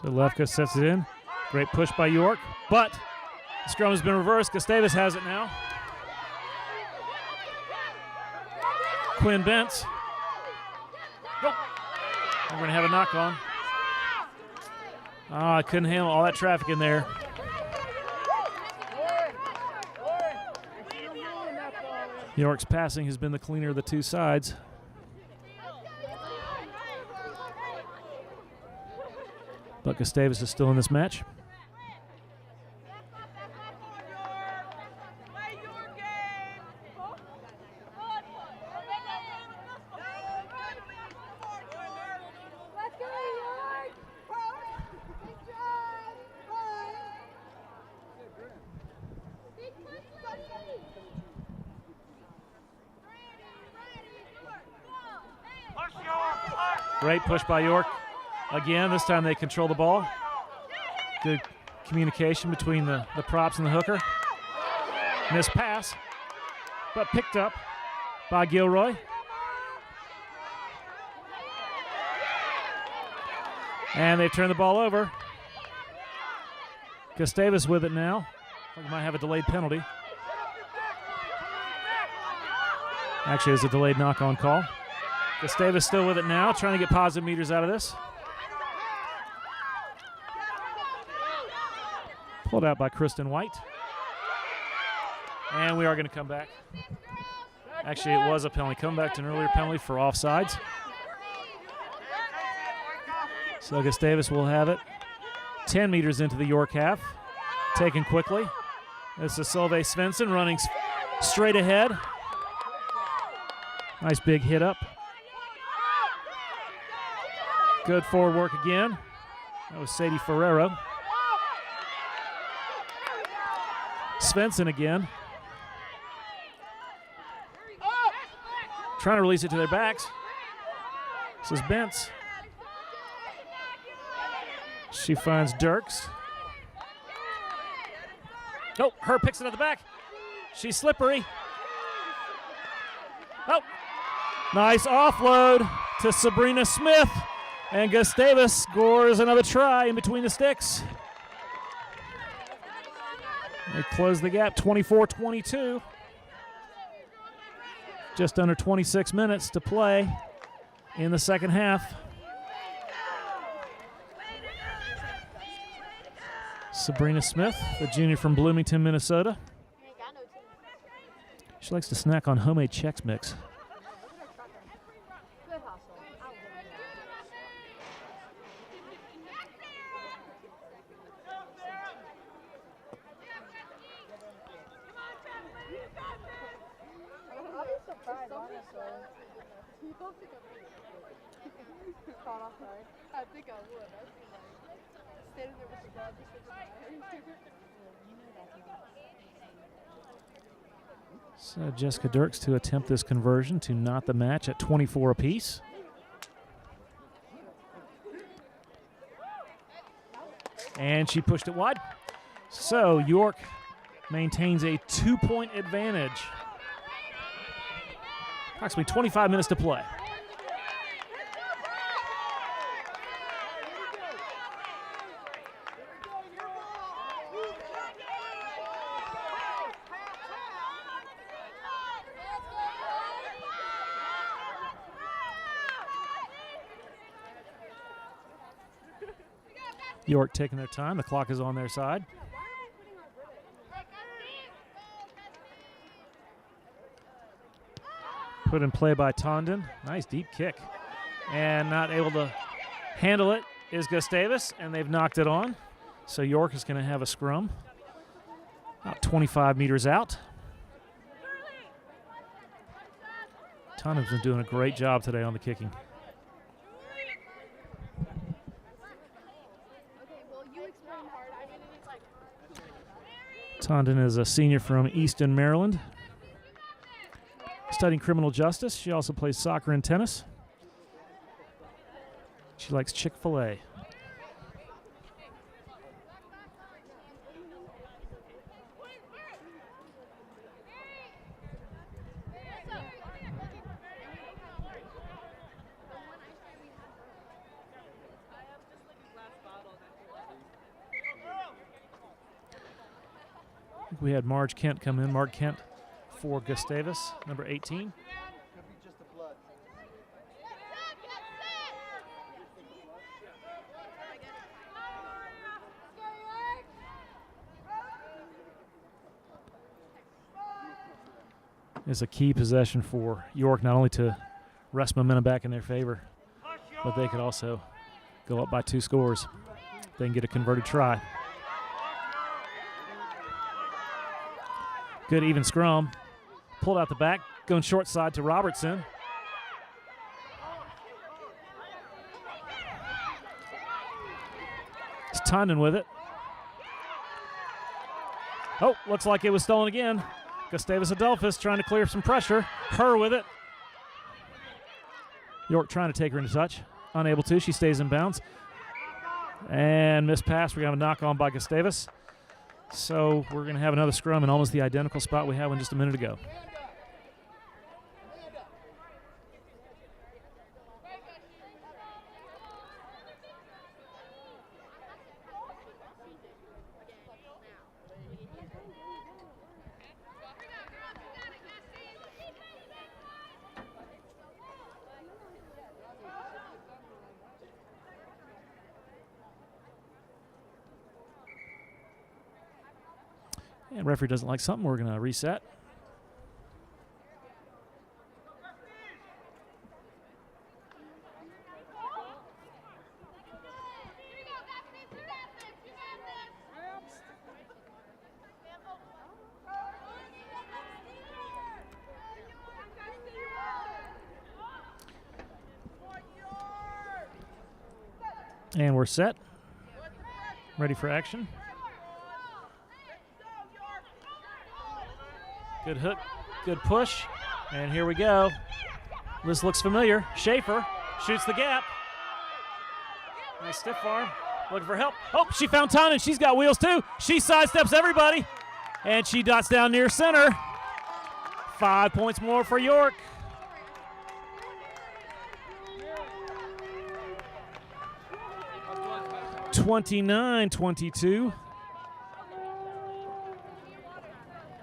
So Lefka sets it in. Great push by York, but the scrum has been reversed. Gustavus has it now. Quinn Bentz. Go. We're going to have a knock on. I couldn't handle all that traffic in there. York's passing has been the cleaner of the two sides. But Gustavus is still in this match. Great push by York. Again, this time they control the ball. Good communication between the props and the hooker. Missed pass, but picked up by Gilroy. And they turn the ball over. Gustavus with it now. We might have a delayed penalty. Actually, it's a delayed knock-on call. Gustavus still with it now, trying to get positive meters out of this. Pulled out by Kristen White. And we are going to come back. Actually, it was a penalty. Come back to an earlier penalty for offsides. So Gustavus will have it. 10 meters into the York half. Taken quickly. This is Solveig Svensson running straight ahead. Nice big hit up. Good forward work again. That was Sadie Ferrero. Svensson again. Trying to release it to their backs. This is Bentz. She finds Dirks. Oh, her picks it at the back. She's slippery. Oh, nice offload to Sabrina Smith. And Gustavus scores another try in between the sticks. They close the gap, 24-22. Just under 26 minutes to play in the second half. Sabrina Smith, the junior from Bloomington, Minnesota. She likes to snack on homemade Chex Mix. I think I would. Standing there with the dog. So Jessica Dirks to attempt this conversion to knot the match at 24 apiece. And she pushed it wide. So York maintains a 2-point advantage. Approximately 25 minutes to play. York taking their time. The clock is on their side. Put in play by Tondon. Nice deep kick. And not able to handle it is Gustavus, and they've knocked it on. So York is going to have a scrum. About 25 meters out. Tondon's been doing a great job today on the kicking. Tondon is a senior from Easton, Maryland, studying criminal justice. She also plays soccer and tennis. She likes Chick-fil-A. We had Marge Kent come in. Mark Kent for Gustavus, number 18. It's a key possession for York, not only to wrest momentum back in their favor, but they could also go up by 2 scores. They can get a converted try. Good even scrum. Pulled out the back, going short side to Robertson. It's Tondon with it. Oh, looks like it was stolen again. Gustavus Adolphus trying to clear some pressure. Her with it. York trying to take her into touch. Unable to. She stays in bounds. And missed pass. We're going to have a knock on by Gustavus. So we're going to have another scrum in almost the identical spot we had one just a minute ago. And referee doesn't like something. We're going to reset. And we're set. Ready for action. Good hook, good push, and here we go. This looks familiar. Schaefer shoots the gap. Nice stiff arm, looking for help. Oh, she found Tondon. She's got wheels too. She sidesteps everybody, and she dots down near center. 5 points more for York. (29-22).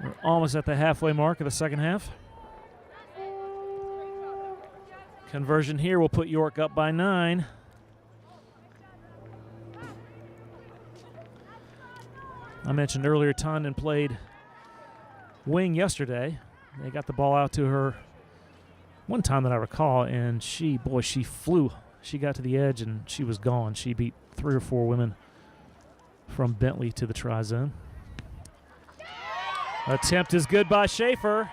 We're almost at the halfway mark of the second half. Conversion here will put York up by 9. I mentioned earlier Tondon played wing yesterday. They got the ball out to her one time that I recall, and she flew. She got to the edge, and she was gone. She beat 3 or 4 women from Bentley to the tri-zone. Attempt is good by Schaefer.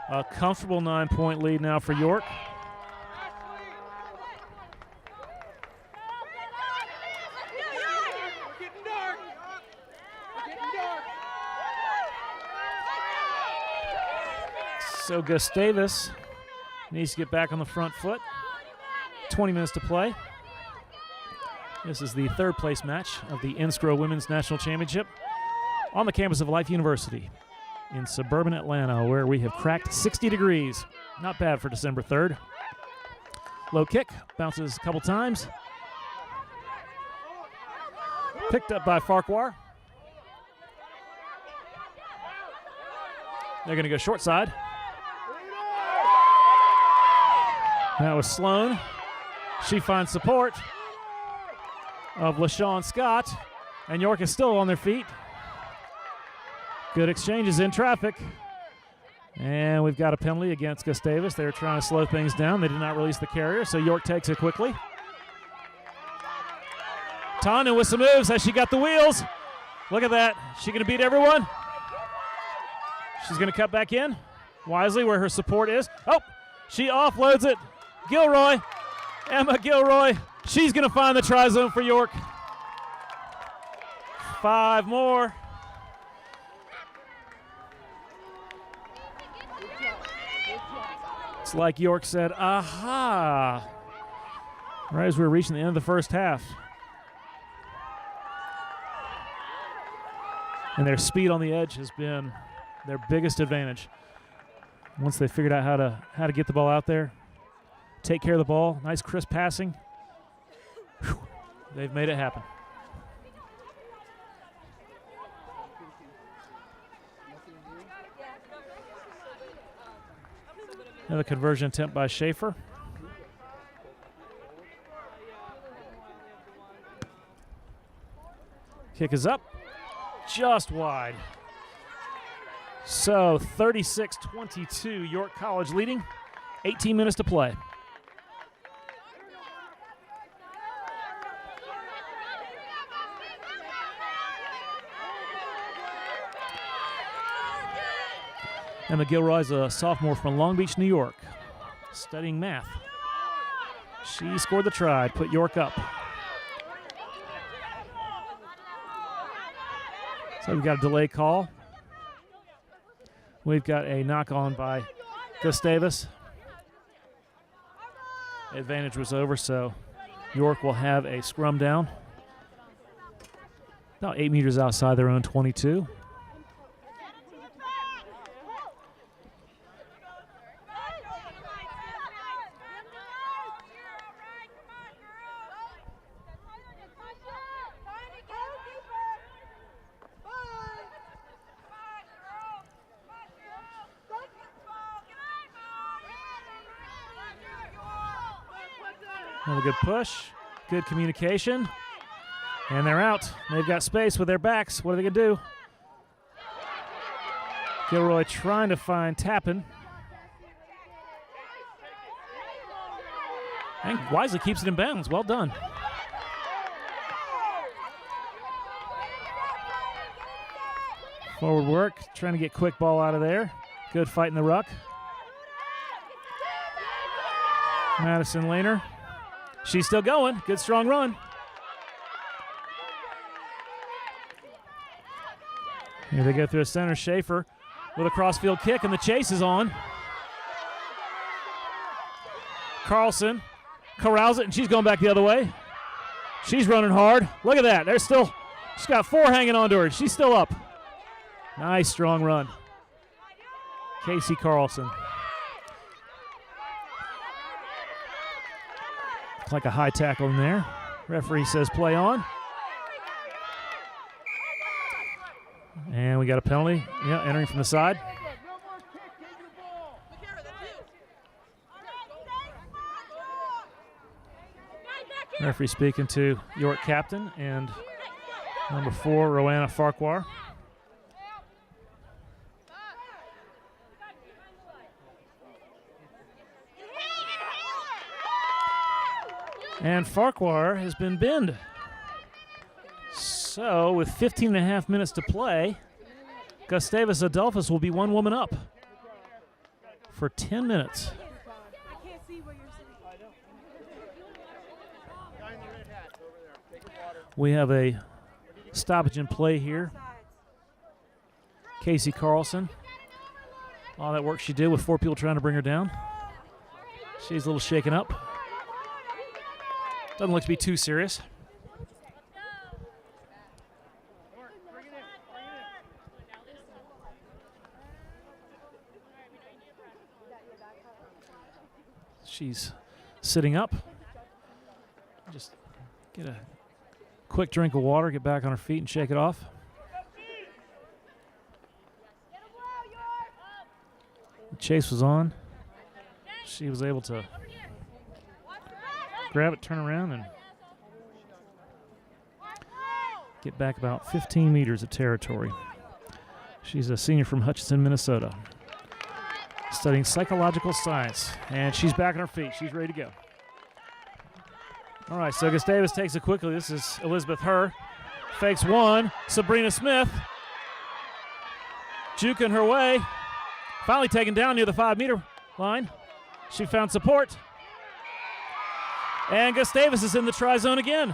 A comfortable 9-point lead now for York. So Gustavus needs to get back on the front foot. 20 minutes to play. This is the 3rd place match of the NSCRO Women's National Championship on the campus of Life University in suburban Atlanta, where we have cracked 60 degrees. Not bad for December 3rd. Low kick, bounces a couple times. Picked up by Farquhar. They're going to go short side. That was Sloan. She finds support of LaShawn Scott, and York is still on their feet. Good exchanges in traffic. And we've got a penalty against Gustavus. They were trying to slow things down. They did not release the carrier, so York takes it quickly. Tondon with some moves. Has she got the wheels? Look at that. She going to beat everyone? She's going to cut back in wisely where her support is. Oh, she offloads it. Gilroy, Emma Gilroy. She's going to find the tri-zone for York. 5 more. It's like York said, aha, right as we were reaching the end of the first half. And their speed on the edge has been their biggest advantage. Once they figured out how to get the ball out there, take care of the ball, nice crisp passing. Whew, they've made it happen. Another conversion attempt by Schaefer. Kick is up, just wide. So 36-22, York College leading. 18 minutes to play. Emma Gilroy's a sophomore from Long Beach, New York, studying math. She scored the try, put York up. So we've got a delay call. We've got a knock-on by Gustavus. Advantage was over, so York will have a scrum down. About 8 meters outside their own 22. Another good push, good communication, and they're out. They've got space with their backs. What are they going to do? Gilroy trying to find Tappan. And wisely keeps it in bounds. Well done. Forward work, trying to get quick ball out of there. Good fight in the ruck. Madison Lehner. She's still going. Good strong run. Here they go through a center. Schaefer with a crossfield kick, and the chase is on. Carlson corrals it, and she's going back the other way. She's running hard. Look at that. She's got 4 hanging on to her. She's still up. Nice strong run. Casey Carlson. Looks like a high tackle in there. Referee says play on. And we got a penalty. Yeah, entering from the side. Referee speaking to York captain and number 4, Roanna Farquhar. And Farquhar has been binned. So with 15 and a half minutes to play, Gustavus Adolphus will be one woman up for 10 minutes. We have a stoppage in play here. Casey Carlson, all that work she did with 4 people trying to bring her down. She's a little shaken up. Doesn't look to be too serious. She's sitting up. Just get a quick drink of water, get back on her feet and shake it off. The chase was on. She was able to grab it, turn around, and get back about 15 meters of territory. She's a senior from Hutchinson, Minnesota, studying psychological science, and she's back on her feet. She's ready to go. All right, so Gustavus takes it quickly. This is Elizabeth Herr. Fakes one. Sabrina Smith juking her way. Finally taken down near the 5-meter line. She found support. And Gustavus is in the try zone again.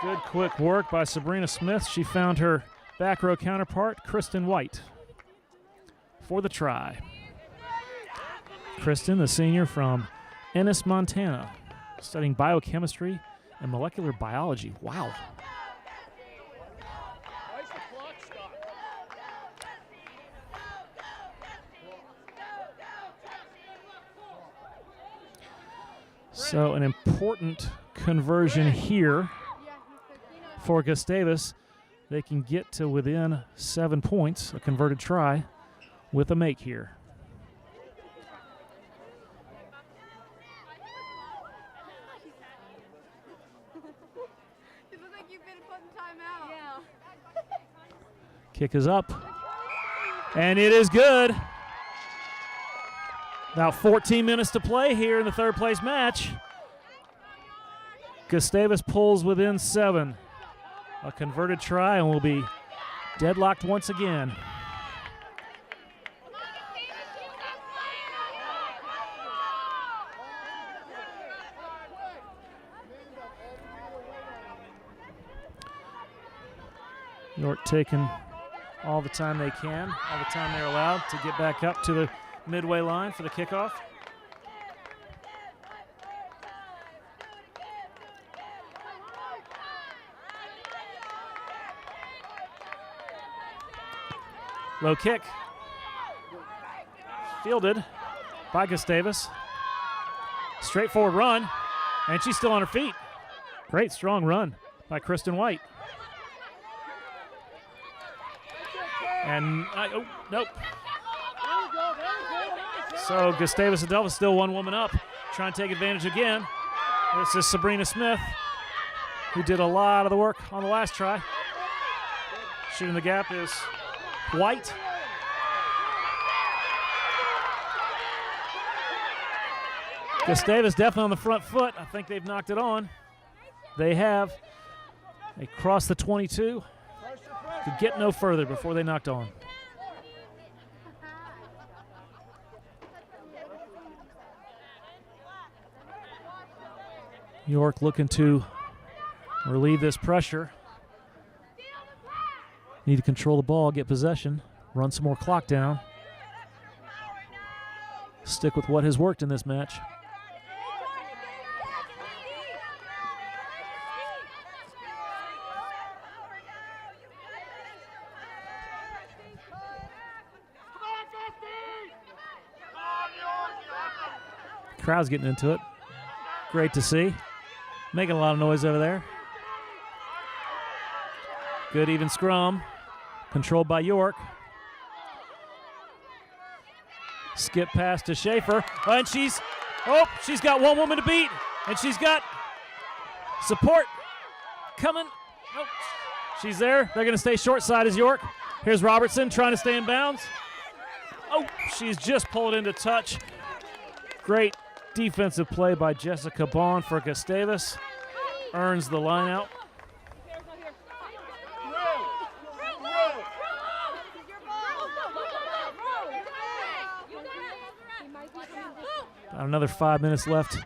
Good quick work by Sabrina Smith. She found her back row counterpart, Kristen White, for the try. Kristen, the senior from Ennis, Montana, studying biochemistry and molecular biology. Wow. So an important conversion here for Gustavus. They can get to within 7 points, a converted try, with a make here. It looks like you've been put in timeout. Yeah. Kick is up, and it is good. About 14 minutes to play here in the third place match. Gustavus pulls within 7. A converted try, and will be deadlocked once again. York taking all the time they can, all the time they're allowed to get back up to the midway line for the kickoff. Low kick. Fielded by Gustavus. Straightforward run, and she's still on her feet. Great strong run by Kristen White. And, oh, nope. So Gustavus Adolphus still one woman up, trying to take advantage again. This is Sabrina Smith, who did a lot of the work on the last try. Shooting the gap is White. Gustavus definitely on the front foot. I think they've knocked it on. They have. They crossed the 22. Could get no further before they knocked on. York looking to relieve this pressure. Need to control the ball, get possession, run some more clock down. Stick with what has worked in this match. Crowd's getting into it. Great to see. Making a lot of noise over there. Good even scrum. Controlled by York. Skip pass to Schaefer. And she's got one woman to beat. And she's got support coming. Nope. She's there. They're going to stay short side as York. Here's Robertson trying to stay in bounds. Oh, she's just pulled into touch. Great defensive play by Jessica Bond for Gustavus. Earns the line out. About another 5 minutes left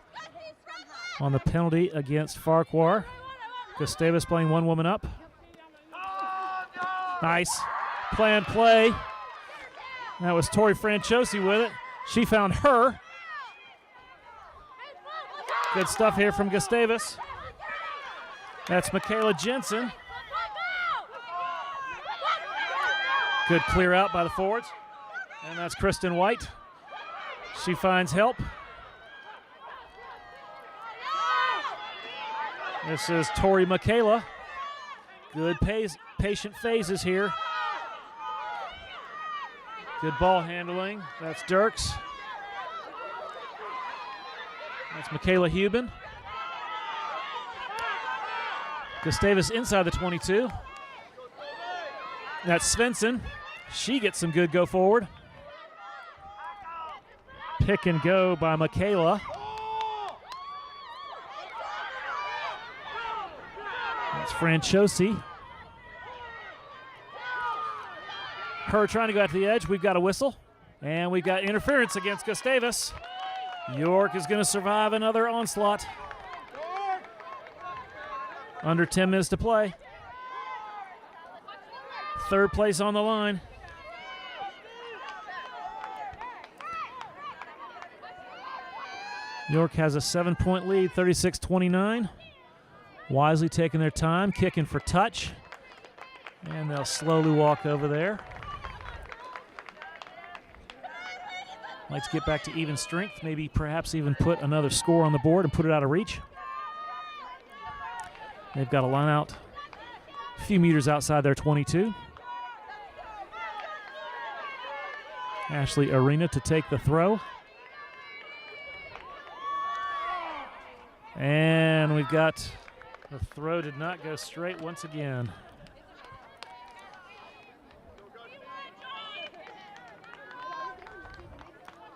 on the penalty against Farquhar. Gustavus playing one woman up. Nice planned play. That was Tori Franchosi with it. She found her. Good stuff here from Gustavus. That's Michaela Jensen. Good clear out by the forwards. And that's Kristen White. She finds help. This is Tori Michaela. Good patient phases here. Good ball handling. That's Dirks. That's Michaela Huben. Gustavus inside the 22. That's Svensson. She gets some good go forward. Pick and go by Michaela. That's Franchosi. Her trying to go out to the edge. We've got a whistle. And we've got interference against Gustavus. York is going to survive another onslaught. Under 10 minutes to play. Third place on the line. York has a 7-point lead, 36-29. Wisely taking their time, kicking for touch. And they'll slowly walk over there. Like to get back to even strength, maybe perhaps even put another score on the board and put it out of reach. They've got a line out a few meters outside their 22. Ashley Arena to take the throw. And we've got the throw did not go straight once again.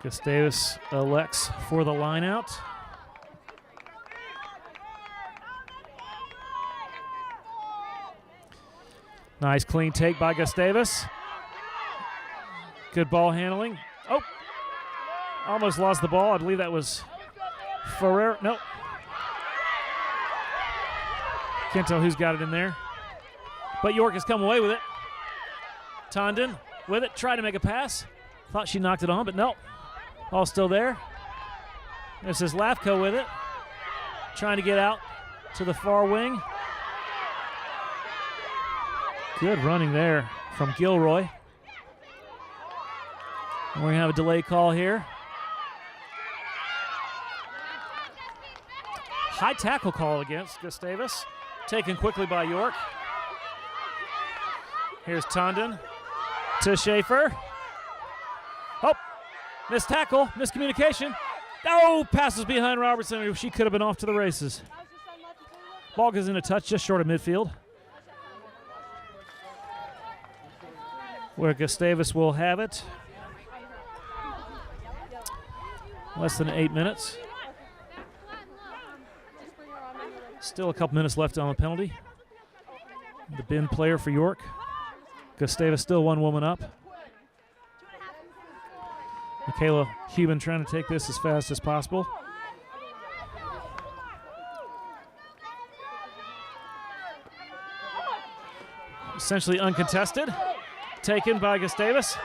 Gustavus elects for the line out. Nice clean take by Gustavus. Good ball handling. Oh, almost lost the ball. I believe that was Ferrer. Nope. Can't tell who's got it in there. But York has come away with it. Tondon with it, tried to make a pass. Thought she knocked it on, but no. All still there. This is Lafco with it. Trying to get out to the far wing. Good running there from Gilroy. We're going to have a delay call here. High tackle call against Gustavus. Taken quickly by York. Here's Tondon to Schaefer. Oh, missed tackle, miscommunication. Oh, passes behind Robertson. She could have been off to the races. Ball goes into touch just short of midfield, where Gustavus will have it. Less than 8 minutes. Still a couple minutes left on the penalty. The bin player for York. Gustavus still one woman up. Michaela Huben trying to take this as fast as possible. Essentially uncontested. Taken by Gustavus.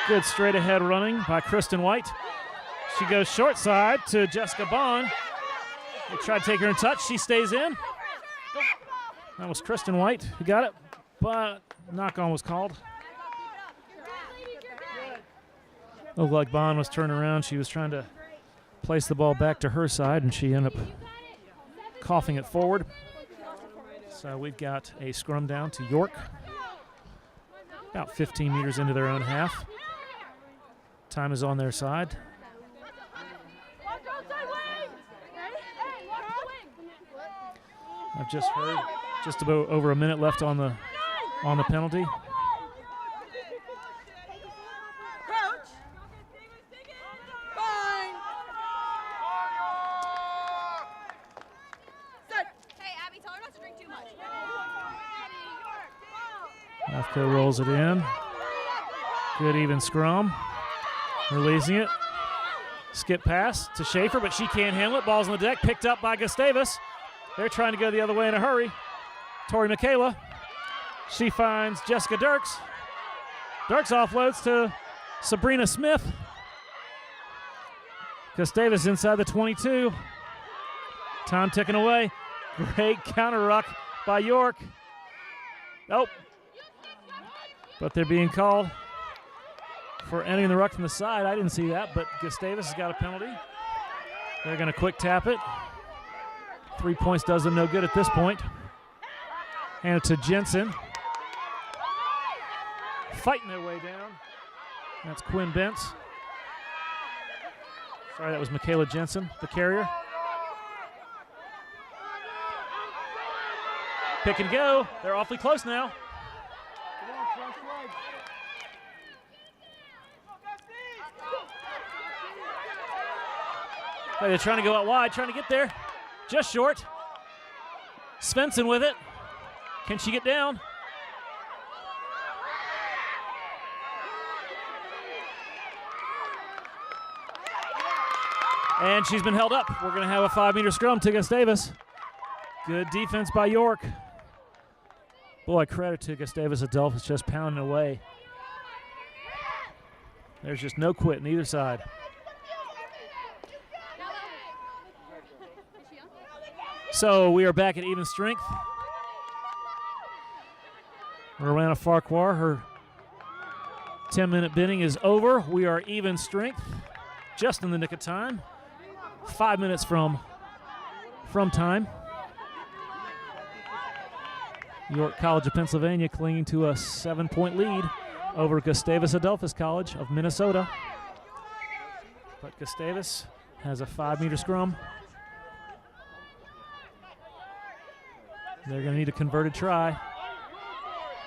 Good straight ahead running by Kristen White. She goes short side to Jessica Bond. They try to take her in touch. She stays in. That was Kristen White who got it, but knock-on was called. Looked like Bond was turned around. She was trying to place the ball back to her side, and she ended up coughing it forward. So we've got a scrum down to York. About 15 meters into their own half. Time is on their side. I've just heard just about over a minute left on the penalty. Lefko rolls it in. Good even scrum. Releasing it. Skip pass to Schaefer, but she can't handle it. Ball's on the deck, picked up by Gustavus. They're trying to go the other way in a hurry. Tori Michaela. She finds Jessica Dirks. Dirks offloads to Sabrina Smith. Gustavus inside the 22. Time ticking away. Great counter ruck by York. Nope. But they're being called for entering the ruck from the side. I didn't see that, but Gustavus has got a penalty. They're going to quick tap it. 3 points does them no good at this point. Hand it to Jensen. Fighting their way down. That's Quinn Bentz. Sorry, that was Michaela Jensen, the carrier. Pick and go. They're awfully close now. They're trying to go out wide, trying to get there. Just short. Svensson with it. Can she get down? And she's been held up. We're going to have a 5-meter scrum to Gustavus. Good defense by York. Boy, credit to Gustavus. Adolphus just pounding away. There's just no quit on either side. So we are back at even strength. Rowena Farquhar, her 10-minute binning is over. We are even strength, just in the nick of time. 5 minutes from time. York College of Pennsylvania clinging to a 7-point lead over Gustavus Adolphus College of Minnesota. But Gustavus has a 5-meter scrum. They're going to need a converted try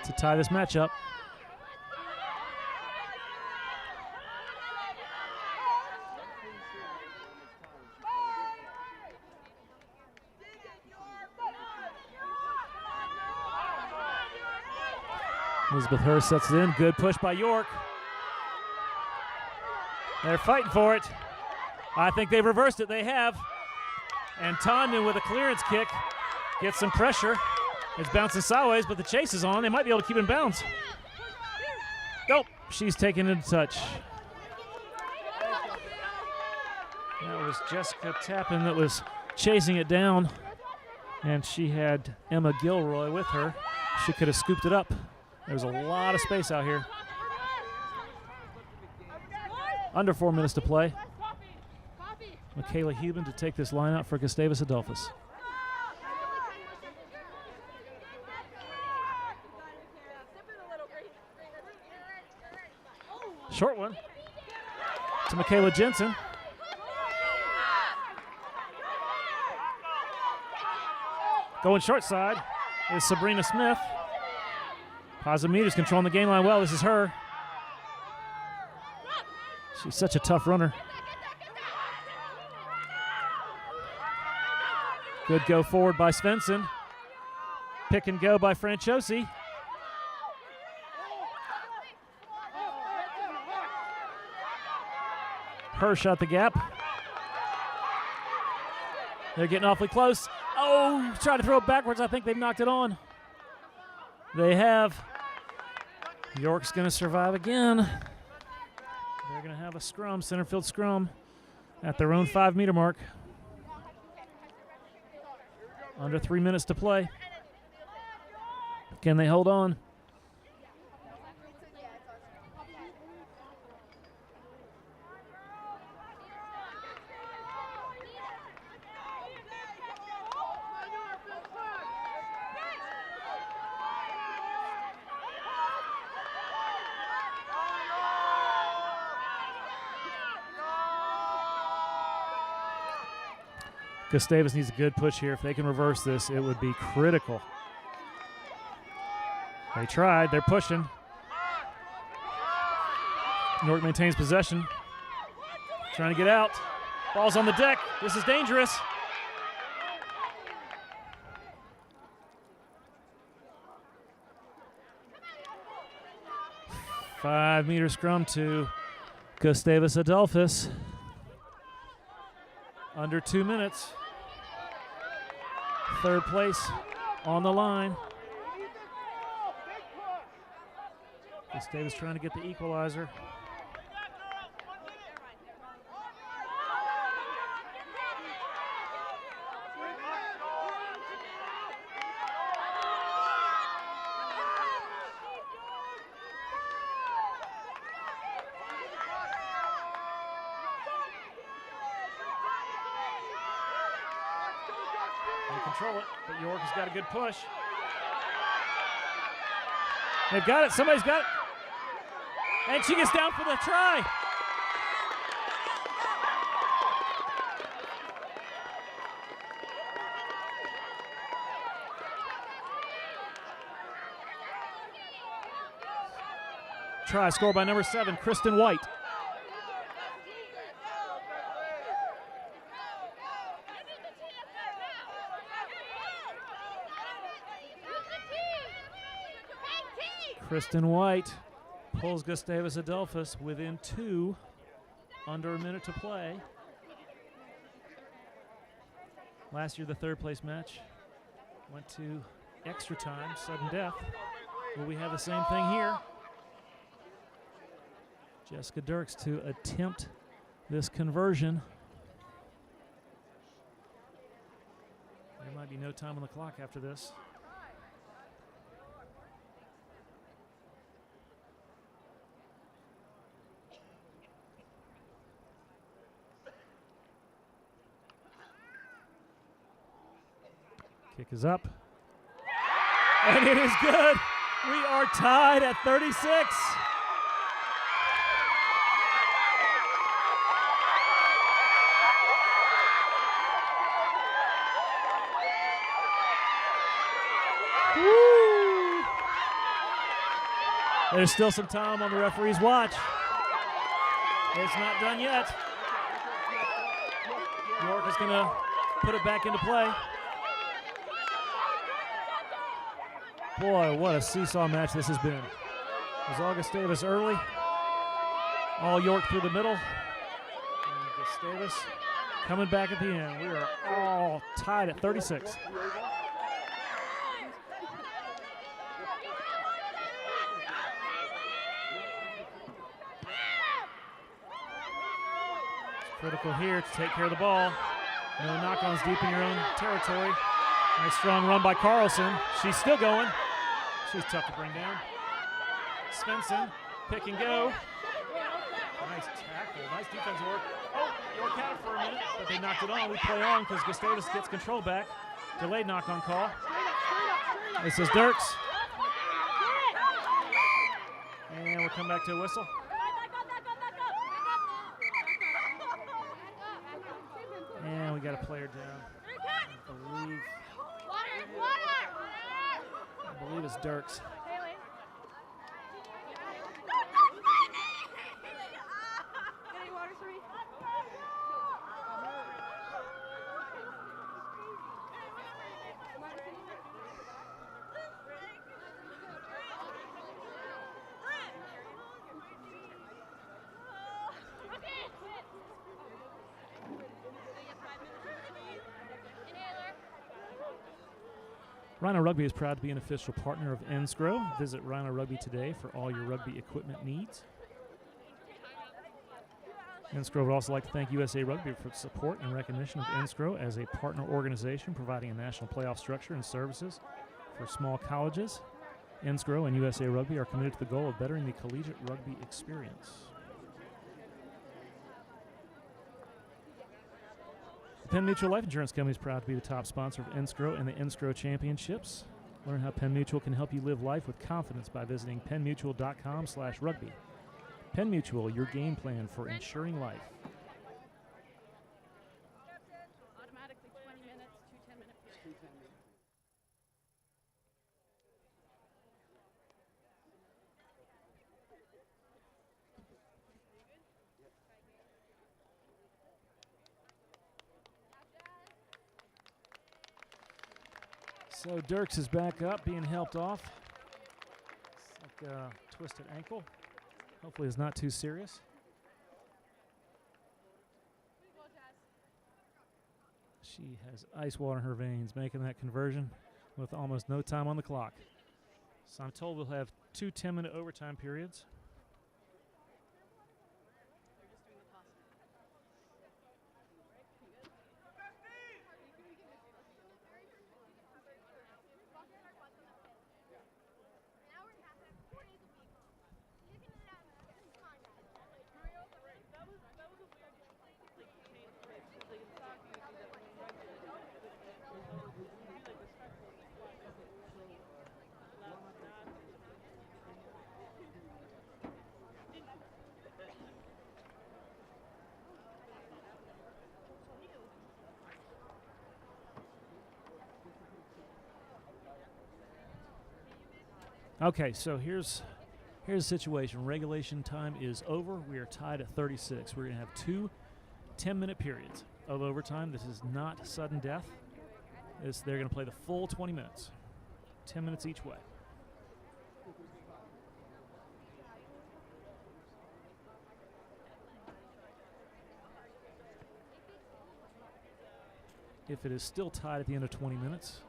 to tie this matchup. Elizabeth Hurst sets it in. Good push by York. They're fighting for it. I think they've reversed it. They have. And Tanya with a clearance kick gets some pressure. It's bouncing sideways, but the chase is on. They might be able to keep it in bounds. Nope, she's taking it to touch. That was Jessica Tappan that was chasing it down, and she had Emma Gilroy with her. She could have scooped it up. There's a lot of space out here. Under 4 minutes to play. Michaela Huben to take this line out for Gustavus Adolphus. Short one to Michaela Jensen. Going short side is Sabrina Smith. Positive meters controlling the game line well. This is her. She's such a tough runner. Good go forward by Svensson. Pick and go by Franciosi. Her shot the gap. They're getting awfully close. Oh, trying to throw it backwards. I think they've knocked it on. They have. York's going to survive again. They're going to have a scrum, center field scrum, at their own 5-meter mark. Under 3 minutes to play. Can they hold on? Gustavus needs a good push here. If they can reverse this, it would be critical. They tried. They're pushing. York maintains possession. Trying to get out. Ball's on the deck. This is dangerous. Five-meter scrum to Gustavus Adolphus. Under 2 minutes. Third place on the line. Gustavus trying to get the equalizer. They control it, but York has got a good push. They've got it. Somebody's got it. And she gets down for the try. Try scored by number 7, Kristen White. Kristen White pulls Gustavus Adolphus within 2, under a minute to play. Last year, the third place match went to extra time, sudden death. Will we have the same thing here? Jessica Dirks to attempt this conversion. There might be no time on the clock after this. Kick is up. And it is good. We are tied at 36. Woo. There's still some time on the referee's watch. It's not done yet. York is going to put it back into play. Boy, what a seesaw match this has been. It was all Gustavus early, all York through the middle, and Gustavus coming back at the end. We are all tied at 36. It's critical here to take care of the ball. No knock-ons deep in your own territory. Nice strong run by Carlson. She's still going. She's tough to bring down. Svensson, pick and go. Nice tackle, nice defense work. Oh, York had it for a minute, but they knocked it on. We play on because Gustavus gets control back. Delayed knock-on call. This is Dirks. And we'll come back to a whistle. And we got a player down. I believe it's Dirks. Rhino Rugby is proud to be an official partner of NSCRO. Visit Rhino Rugby today for all your rugby equipment needs. NSCRO would also like to thank USA Rugby for its support and recognition of NSCRO as a partner organization providing a national playoff structure and services for small colleges. NSCRO and USA Rugby are committed to the goal of bettering the collegiate rugby experience. Penn Mutual Life Insurance Company is proud to be the top sponsor of NSCRO and the NSCRO Championships. Learn how Penn Mutual can help you live life with confidence by visiting pennmutual.com/rugby. Penn Mutual, your game plan for insuring life. Automatically 20. So Dirks is back up, being helped off. It's like a twisted ankle. Hopefully it's not too serious. She has ice water in her veins, making that conversion with almost no time on the clock. So I'm told we'll have 2 10-minute overtime periods. Okay, so here's the situation. Regulation time is over. We are tied at 36. We're going to have 2 10-minute periods of overtime. This is not sudden death. They're going to play the full 20 minutes, 10 minutes each way. If it is still tied at the end of 20 minutes,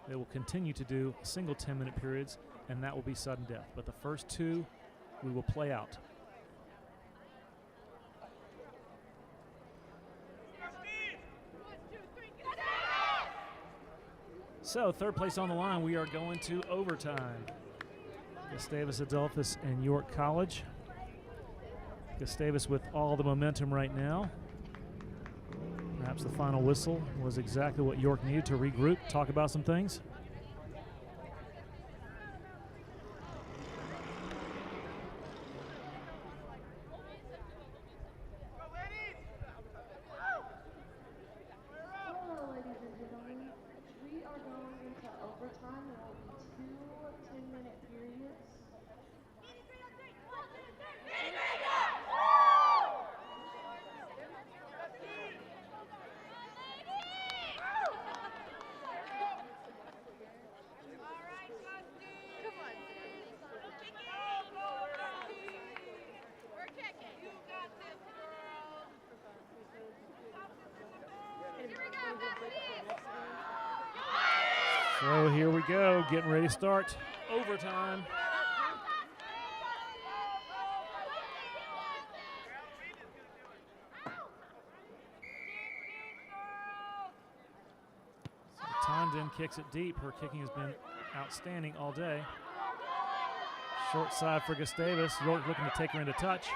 they will continue to do single 10-minute periods, and that will be sudden death. But the first 2 we will play out. So, third place on the line, we are going to overtime. Gustavus, Adolphus, and York College. Gustavus with all the momentum right now. Perhaps the final whistle was exactly what York needed to regroup, talk about some things. Hello, ladies and gentlemen. We are going into overtime. There will be 2 10-minute periods. So here we go, getting ready to start overtime. So Tondon kicks it deep. Her kicking has been outstanding all day. Short side for Gustavus. York looking to take her into touch.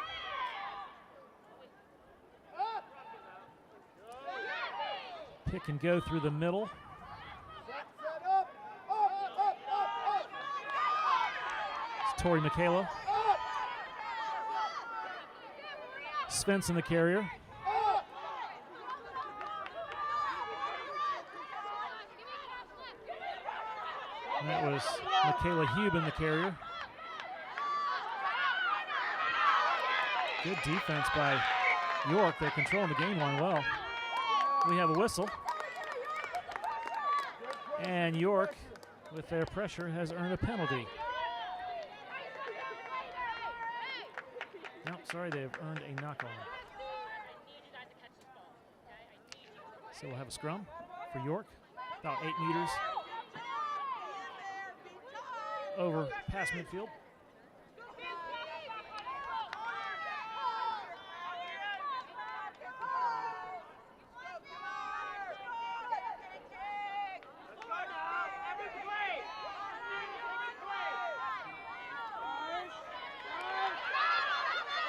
Pick and go through the middle. It's Tori Michaela. Svensson the carrier. And that was Michaela Huben the carrier. Good defense by York. They're controlling the game line well. We have a whistle. And York, with their pressure, has earned a penalty. No, sorry, they've earned a knock-on. So we'll have a scrum for York, about 8 meters over past midfield.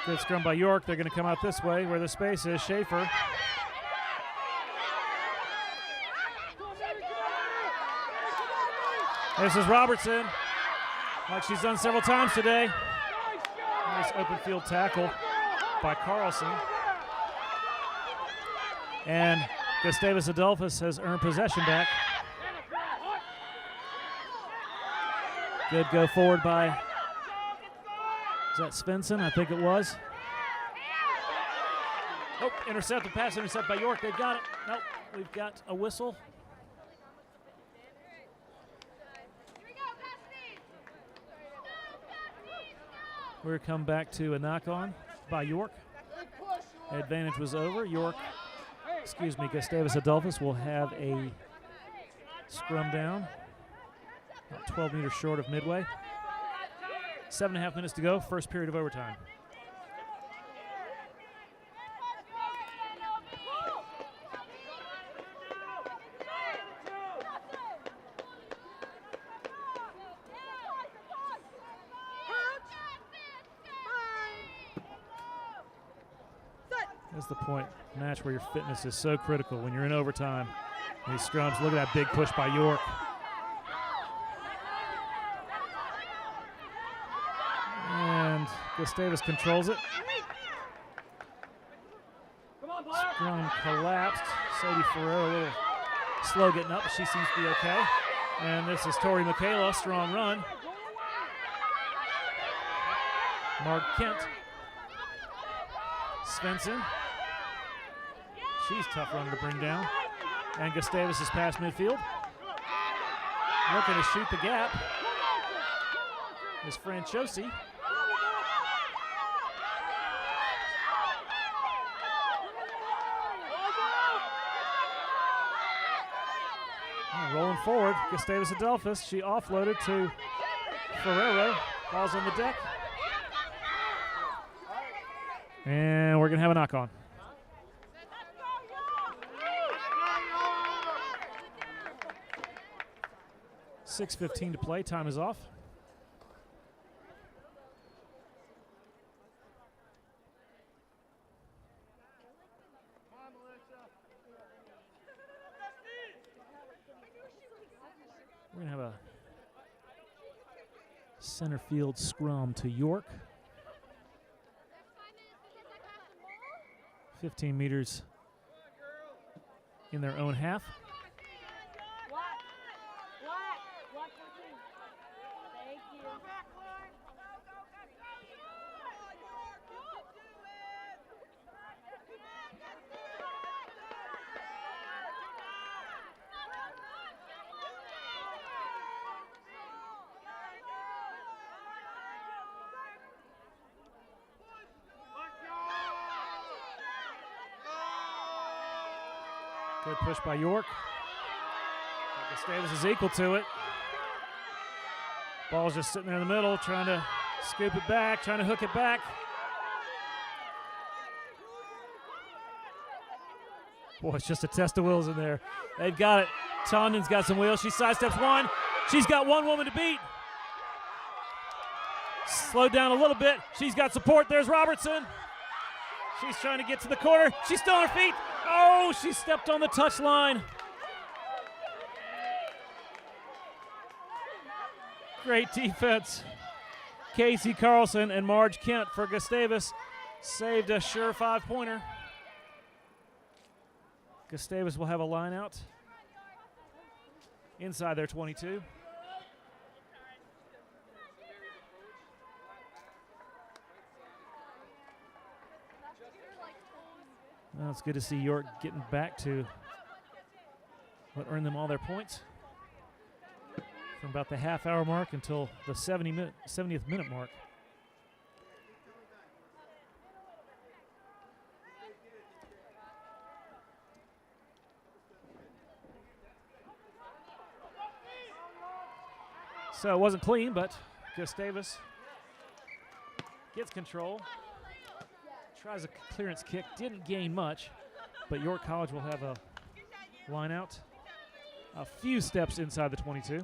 Good scrum by York. They're going to come out this way where the space is. Schaefer. This is Robertson, like she's done several times today. Nice open field tackle by Carlson. And Gustavus Adolphus has earned possession back. Good go forward by, is that Svensson? I think it was. Oh, intercepted, pass intercept by York. They've got it. Nope, we've got a whistle. We're come back to a knock-on by York. Advantage was over. Gustavus Adolphus will have a scrum down, about 12 meters short of midway. 7.5 minutes to go, first period of overtime. That's the point match where your fitness is so critical when you're in overtime. These scrums, look at that big push by York. And Gustavus controls it. Scrum collapsed. Sadie Ferrero a little slow getting up, but she seems to be okay. And this is Tori Michaela, strong run. Mark Kent. Svensson. She's tough runner to bring down. And Gustavus is past midfield. Looking to shoot the gap is Franchosi. And rolling forward, Gustavus Adolphus. She offloaded to Ferrero. Ball's on the deck. And we're going to have a knock-on. .6:15 to play. Time is off. We're going to have a center field scrum to York. 15 meters in their own half. Good push by York. Gustavus is equal to it. Ball's just sitting there in the middle, trying to scoop it back, trying to hook it back. Boy, it's just a test of wheels in there. They've got it. Tondon's got some wheels. She sidesteps one. She's got one woman to beat. Slowed down a little bit. She's got support. There's Robertson. She's trying to get to the corner. She's still on her feet. Oh, she stepped on the touch line. Great defense. Casey Carlson and Marge Kent for Gustavus saved a sure 5-pointer. Gustavus will have a line out inside their 22. Well, it's good to see York getting back to what earned them all their points from about the half-hour mark until the 70th minute mark. So it wasn't clean, but Gustavus gets control. Tries a clearance kick, didn't gain much, but York College will have a line out a few steps inside the 22.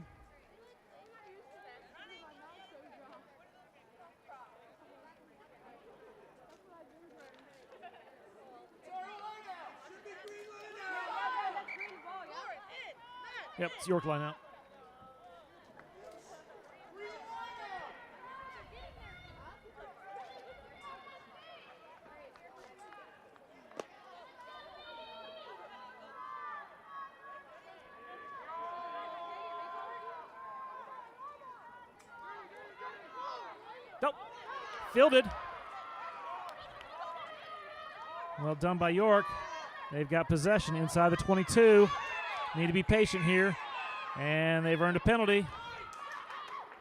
Yep, it's York line out. Nope. Fielded. Well done by York. They've got possession inside the 22. Need to be patient here. And they've earned a penalty.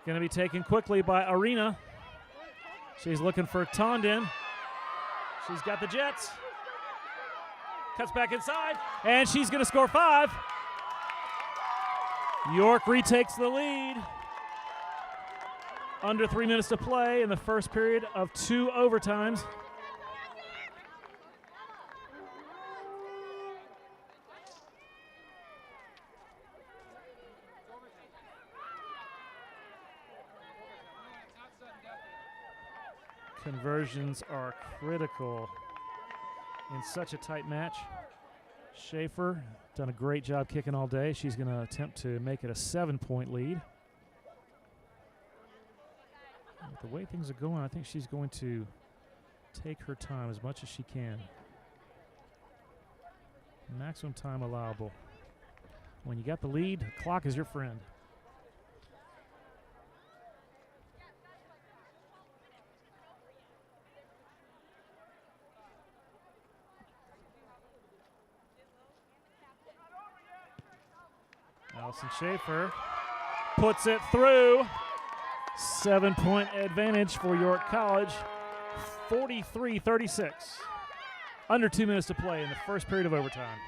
Going to be taken quickly by Arena. She's looking for Tondon. She's got the Jets. Cuts back inside, and she's going to score 5. York retakes the lead. Under 3 minutes to play in the first period of 2 overtimes. Conversions are critical in such a tight match. Schaefer done a great job kicking all day. She's going to attempt to make it a 7-point lead. With the way things are going, I think she's going to take her time as much as she can. Maximum time allowable. When you got the lead, the clock is your friend. Allison Schaefer puts it through. 7-point advantage for York College, 43-36. Under 2 minutes to play in the first period of overtime.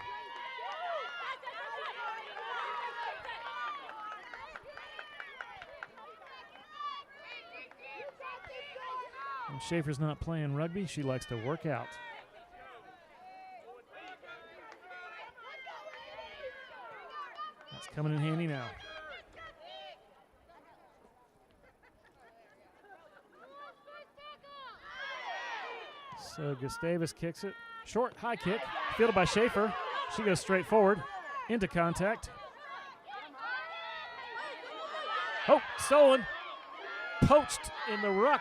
And Schaefer's not playing rugby. She likes to work out. That's coming in handy now. So Gustavus kicks it. Short, high kick, fielded by Schaefer. She goes straight forward, into contact. Oh, stolen. Poached in the ruck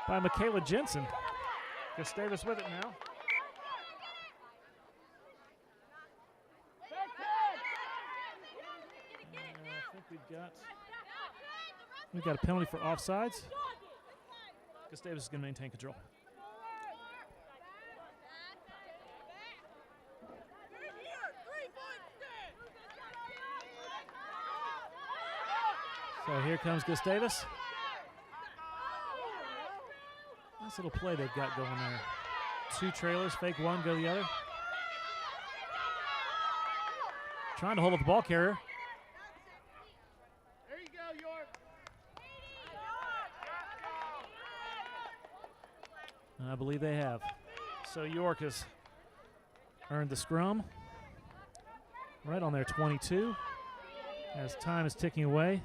by Michaela Jensen. Gustavus with it now. I think we've got a penalty for offsides. Gustavus is going to maintain control. So here comes Gustavus. Nice little play they've got going there. 2 trailers, fake one, go the other. Trying to hold up the ball carrier. There you go, York. I believe they have. So York has earned the scrum. Right on their 22. As time is ticking away.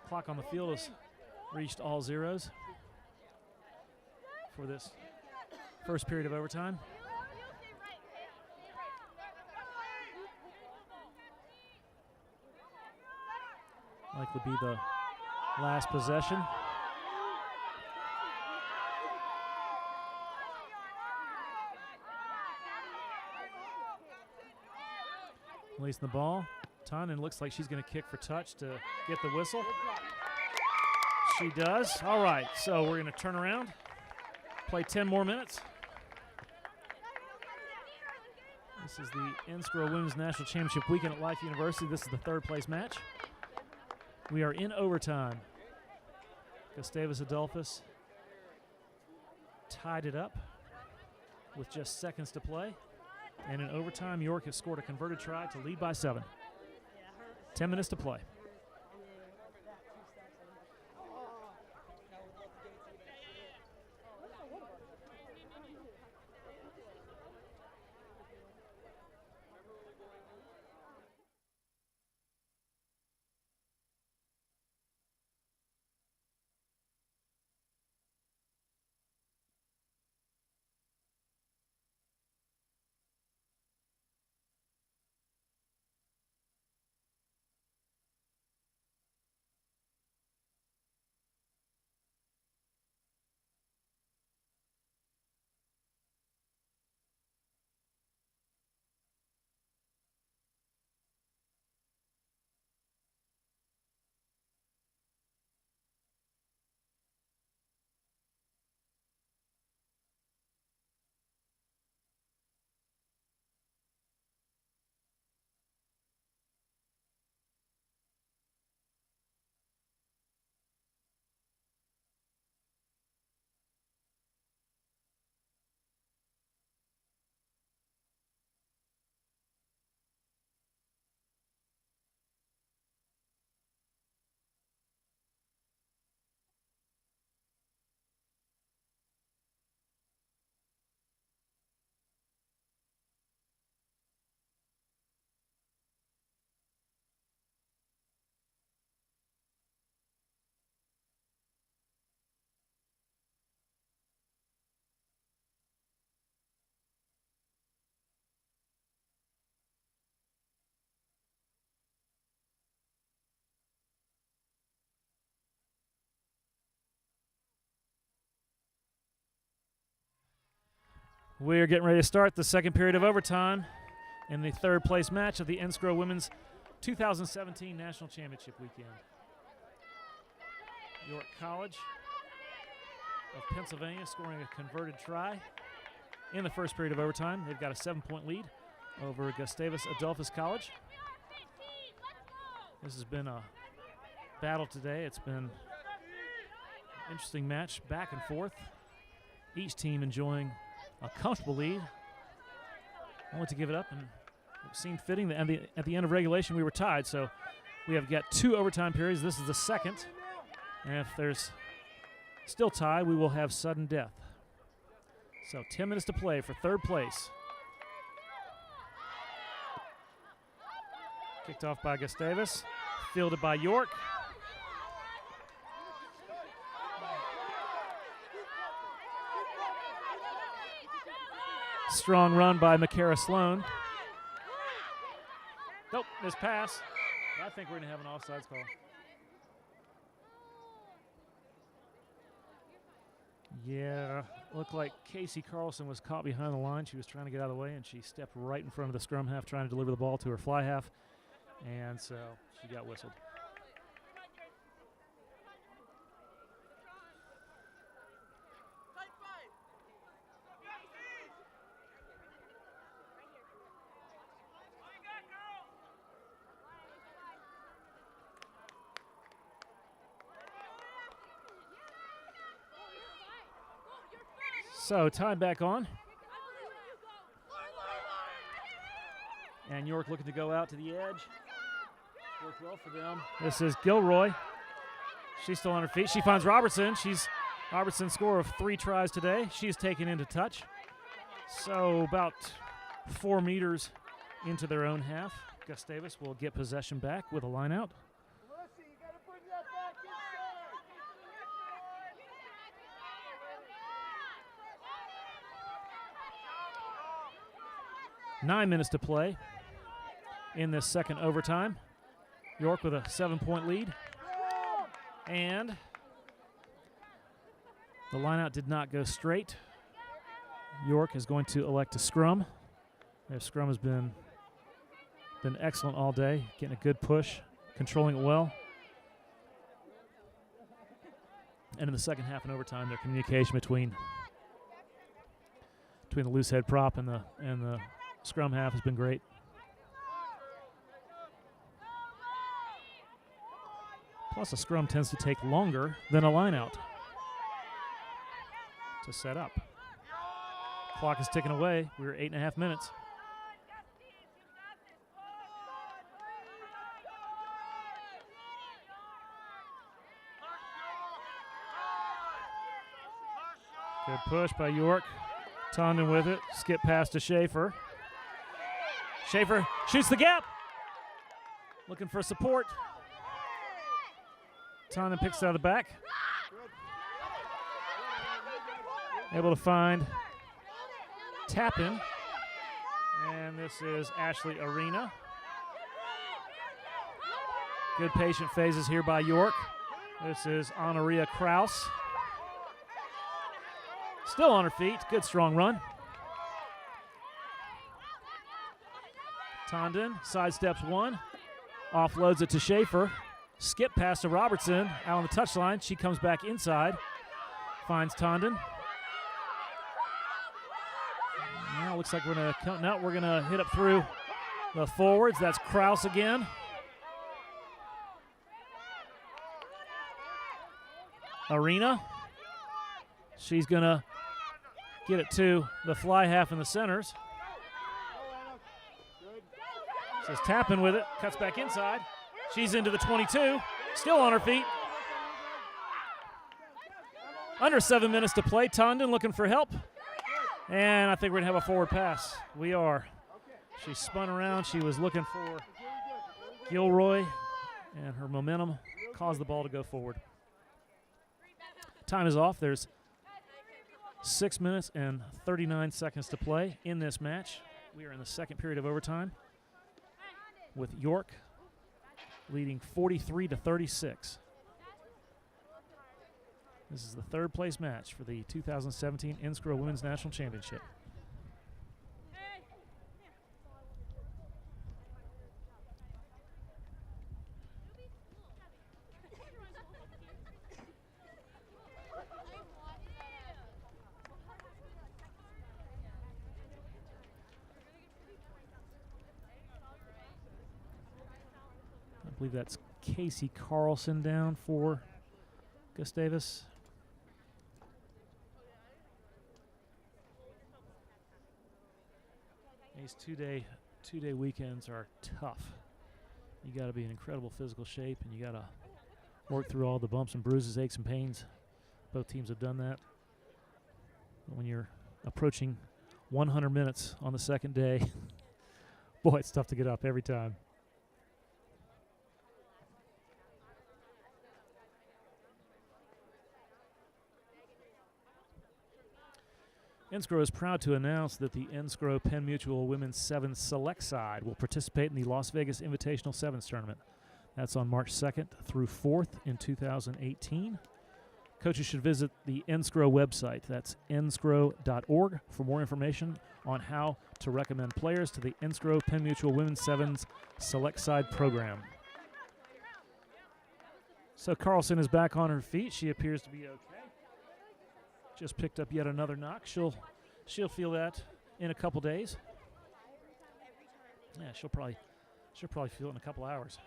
Clock on the field has reached all zeros for this first period of overtime. Likely be the last possession. Releasing the ball. Tonnen looks like she's going to kick for touch to get the whistle. She does. All right, so we're going to turn around, play 10 more minutes. This is the NSCRO Women's National Championship weekend at Life University. This is the 3rd place match. We are in overtime. Gustavus Adolphus tied it up with just seconds to play. And in overtime, York has scored a converted try to lead by 7. 10 minutes to play. We're getting ready to start the second period of overtime in the third place match of the NSCRO Women's 2017 National Championship Weekend. York College of Pennsylvania scoring a converted try in the first period of overtime. They've got a 7-point lead over Gustavus Adolphus College. This has been a battle today. It's been an interesting match, back and forth. Each team enjoying a comfortable lead. Only to give it up, and it seemed fitting that at the end of regulation we were tied, so we have got 2 overtime periods. This is the second, and if there's still tie, we will have sudden death. So 10 minutes to play for third place. Kicked off by Gustavus, fielded by York. Strong run by McCara Sloan. Nope, this pass. I think we're going to have an offsides call. Yeah, looked like Casey Carlson was caught behind the line. She was trying to get out of the way, and she stepped right in front of the scrum half trying to deliver the ball to her fly half, and so she got whistled. So time back on. And York looking to go out to the edge. Worked well for them. This is Gilroy. She's still on her feet. She finds Robertson. Robertson's score of 3 tries today. She's taken into touch. So about 4 meters into their own half. Gustavus will get possession back with a line out. 9 minutes to play in this second overtime. York with a 7-point lead. And the lineout did not go straight. York is going to elect to scrum. Their scrum has been excellent all day, getting a good push, controlling it well. And in the second half and overtime, their communication between the loose head prop and the scrum half has been great. Plus, a scrum tends to take longer than a lineout to set up. Clock is ticking away. We're 8.5 minutes. Good push by York. Tondon with it. Skip pass to Schaefer. Schaefer shoots the gap. Looking for support. Tondon picks it out of the back. Able to find Tappan. And this is Ashley Arena. Good patient phases here by York. This is Honoria Kraus. Still on her feet. Good strong run. Tondon sidesteps one. Offloads it to Schaefer. Skip pass to Robertson. Out on the touchline. She comes back inside. Finds Tondon. Now looks like we're going to come. No, we're going to hit up through the forwards. That's Kraus again. Arena. She's going to get it to the fly half in the centers. Says Tappan with it. Cuts back inside. She's into the 22. Still on her feet. Under 7 minutes to play. Tondon looking for help. And I think we're going to have a forward pass. We are. She spun around. She was looking for Gilroy. And her momentum caused the ball to go forward. Time is off. There's 6 minutes and 39 seconds to play in this match. We are in the second period of overtime with York leading 43-36. This is the third place match for the 2017 NSCRO Women's National Championship. believe that's Casey Carlson down for Gustavus. These two-day weekends are tough. You got to be in incredible physical shape, and you got to work through all the bumps and bruises, aches and pains. Both teams have done that. But when you're approaching 100 minutes on the second day, boy, it's tough to get up every time. NSCRO is proud to announce that the NSCRO Penn Mutual Women's Sevens Select Side will participate in the Las Vegas Invitational Sevens Tournament. That's on March 2nd through 4th in 2018. Coaches should visit the NSCRO website. That's nscro.org for more information on how to recommend players to the NSCRO Penn Mutual Women's Sevens Select Side program. So Carlson is back on her feet. She appears to be okay. Just picked up yet another knock. She'll feel that in a couple days. Yeah, she'll probably feel it in a couple hours.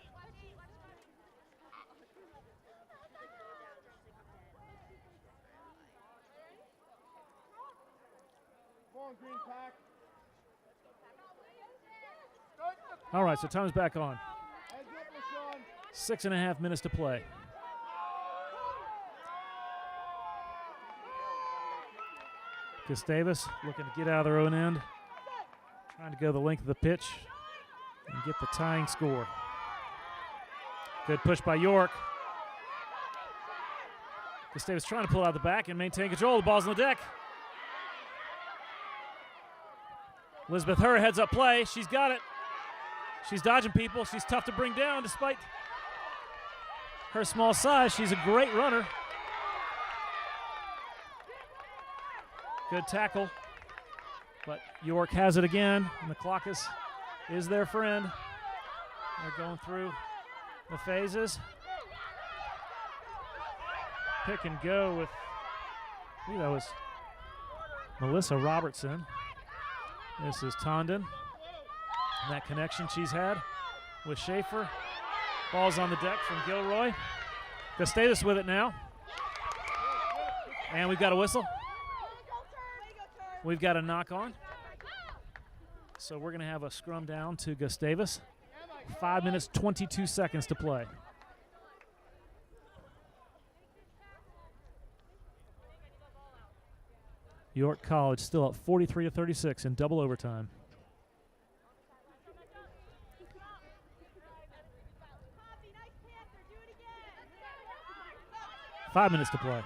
All right, so time's back on. 6.5 minutes to play. Gustavus looking to get out of their own end, trying to go the length of the pitch and get the tying score. Good push by York. Gustavus trying to pull out the back and maintain control. The ball's on the deck. Elizabeth Herr heads up play. She's got it. She's dodging people. She's tough to bring down despite her small size. She's a great runner. Good tackle, but York has it again, and the clock is their friend. They're going through the phases. Pick and go with, I think that was Melissa Robertson. This is Tondon. And that connection she's had with Schaefer. Ball's on the deck from Gilroy. Gustavus with it now. And we've got a whistle. We've got a knock on. So we're going to have a scrum down to Gustavus. 5 minutes, 22 seconds to play. York College still up 43-36 in double overtime. Five minutes to play.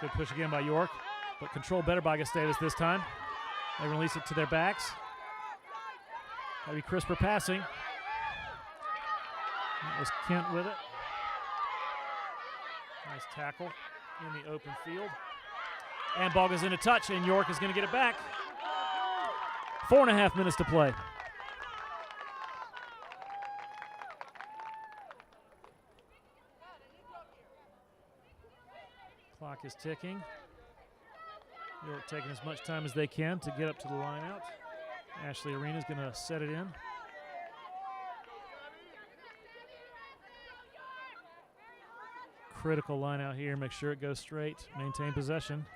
Good push again by York, but controlled better by Gustavus this time. They release it to their backs. Gotta be crisper passing. That was Kent with it. Nice tackle in the open field. And ball goes into touch, and York is going to get it back. 4.5 minutes to play. Clock is ticking. York taking as much time as they can to get up to the line out. Ashley Arena's going to set it in. Critical line out here. Make sure it goes straight. Maintain possession.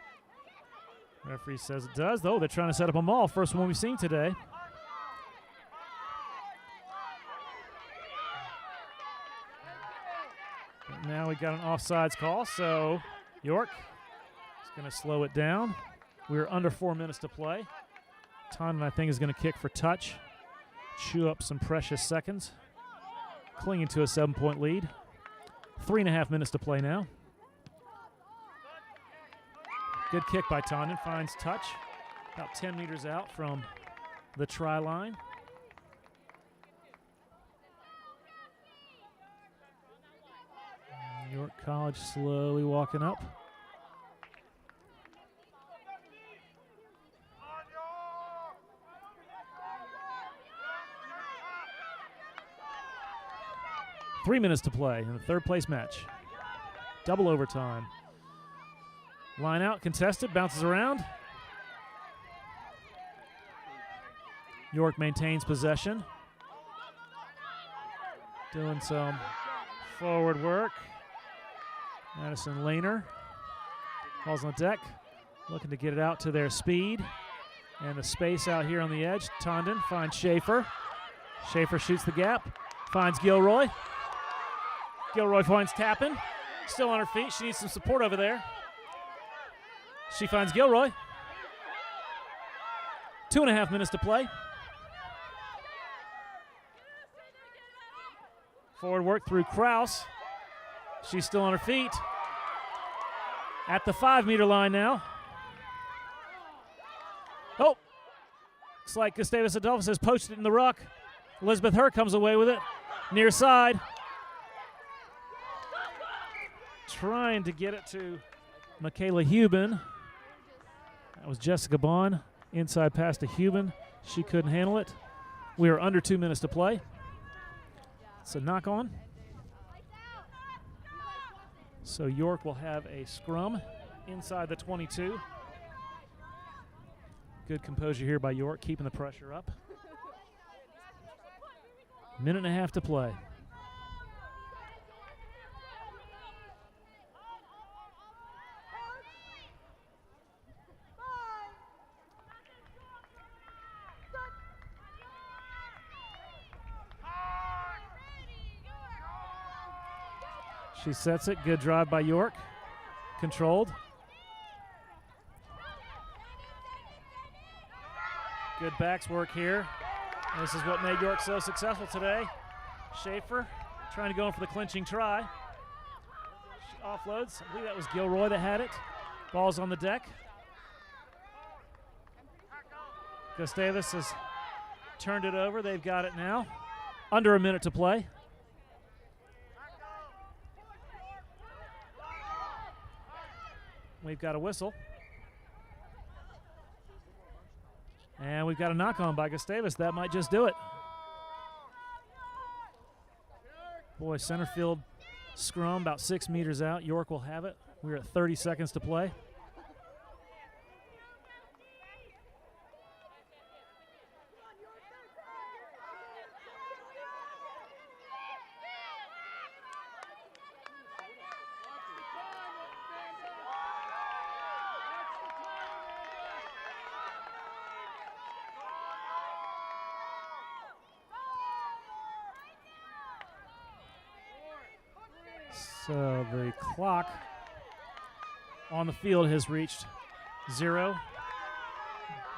Referee says it does, though. They're trying to set up a maul. First one we've seen today. But now we got an offsides call, so York is going to slow it down. We're under 4 minutes to play. Tondon, I think, is going to kick for touch. Chew up some precious seconds. Clinging to a 7-point lead. 3.5 minutes to play now. Good kick by Tondon. Finds touch. About 10 meters out from the try line. York College slowly walking up. 3 minutes to play in the third place match. Double overtime. Line out, contested, bounces around. York maintains possession. Doing some forward work. Madison Lehner. Ball's on deck. Looking to get it out to their speed. And the space out here on the edge. Tondon finds Schaefer. Schaefer shoots the gap. Finds Gilroy. Gilroy finds Tappan. Still on her feet. She needs some support over there. She finds Gilroy. 2.5 minutes to play. Forward work through Kraus. She's still on her feet. At the 5-meter line now. Oh! Looks like Gustavus Adolphus has poached it in the ruck. Elizabeth Herr comes away with it. Near side. Trying to get it to Michaela Hubin. That was Jessica Bond. Inside pass to Hubin. She couldn't handle it. We are under 2 minutes to play. It's a knock on. So York will have a scrum inside the 22. Good composure here by York, keeping the pressure up. Minute and a half to play. She sets it. Good drive by York. Controlled. Good backs work here. This is what made York so successful today. Schaefer trying to go in for the clinching try. She offloads. I believe that was Gilroy that had it. Ball's on the deck. Gustavus has turned it over. They've got it now. Under a minute to play. We've got a whistle. And we've got a knock-on by Gustavus. That might just do it. Boy, center field scrum about 6 meters out. York will have it. We're at 30 seconds to play. So the clock on the field has reached 0.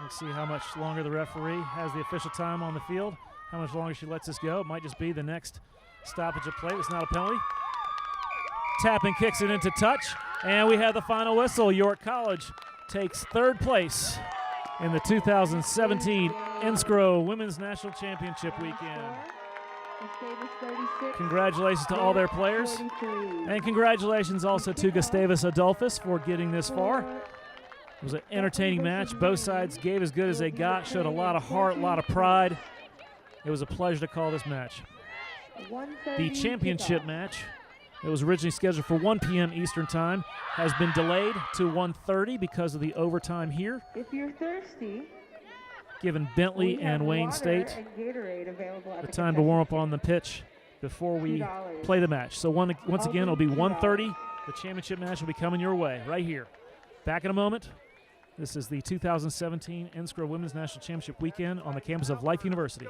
Let's see how much longer the referee has the official time on the field, how much longer she lets this go. It might just be the next stoppage of play. It's not a penalty. Tappan kicks it into touch, and we have the final whistle. York College takes 3rd place in the 2017 NSCRO Women's National Championship weekend. Congratulations to all their players. And congratulations also to Gustavus Adolphus for getting this far. It was an entertaining match. Both sides gave as good as they got, showed a lot of heart, a lot of pride. It was a pleasure to call this match. The championship match, it was originally scheduled for 1 p.m. Eastern Time, has been delayed to 1:30 because of the overtime here. If you're thirsty, Given Bentley and Wayne State the time to warm up on the pitch before we play the match. So once again, it'll be 1:30. The championship match will be coming your way right here. Back in a moment. This is the 2017 NSCRO Women's National Championship weekend on the campus of Life University.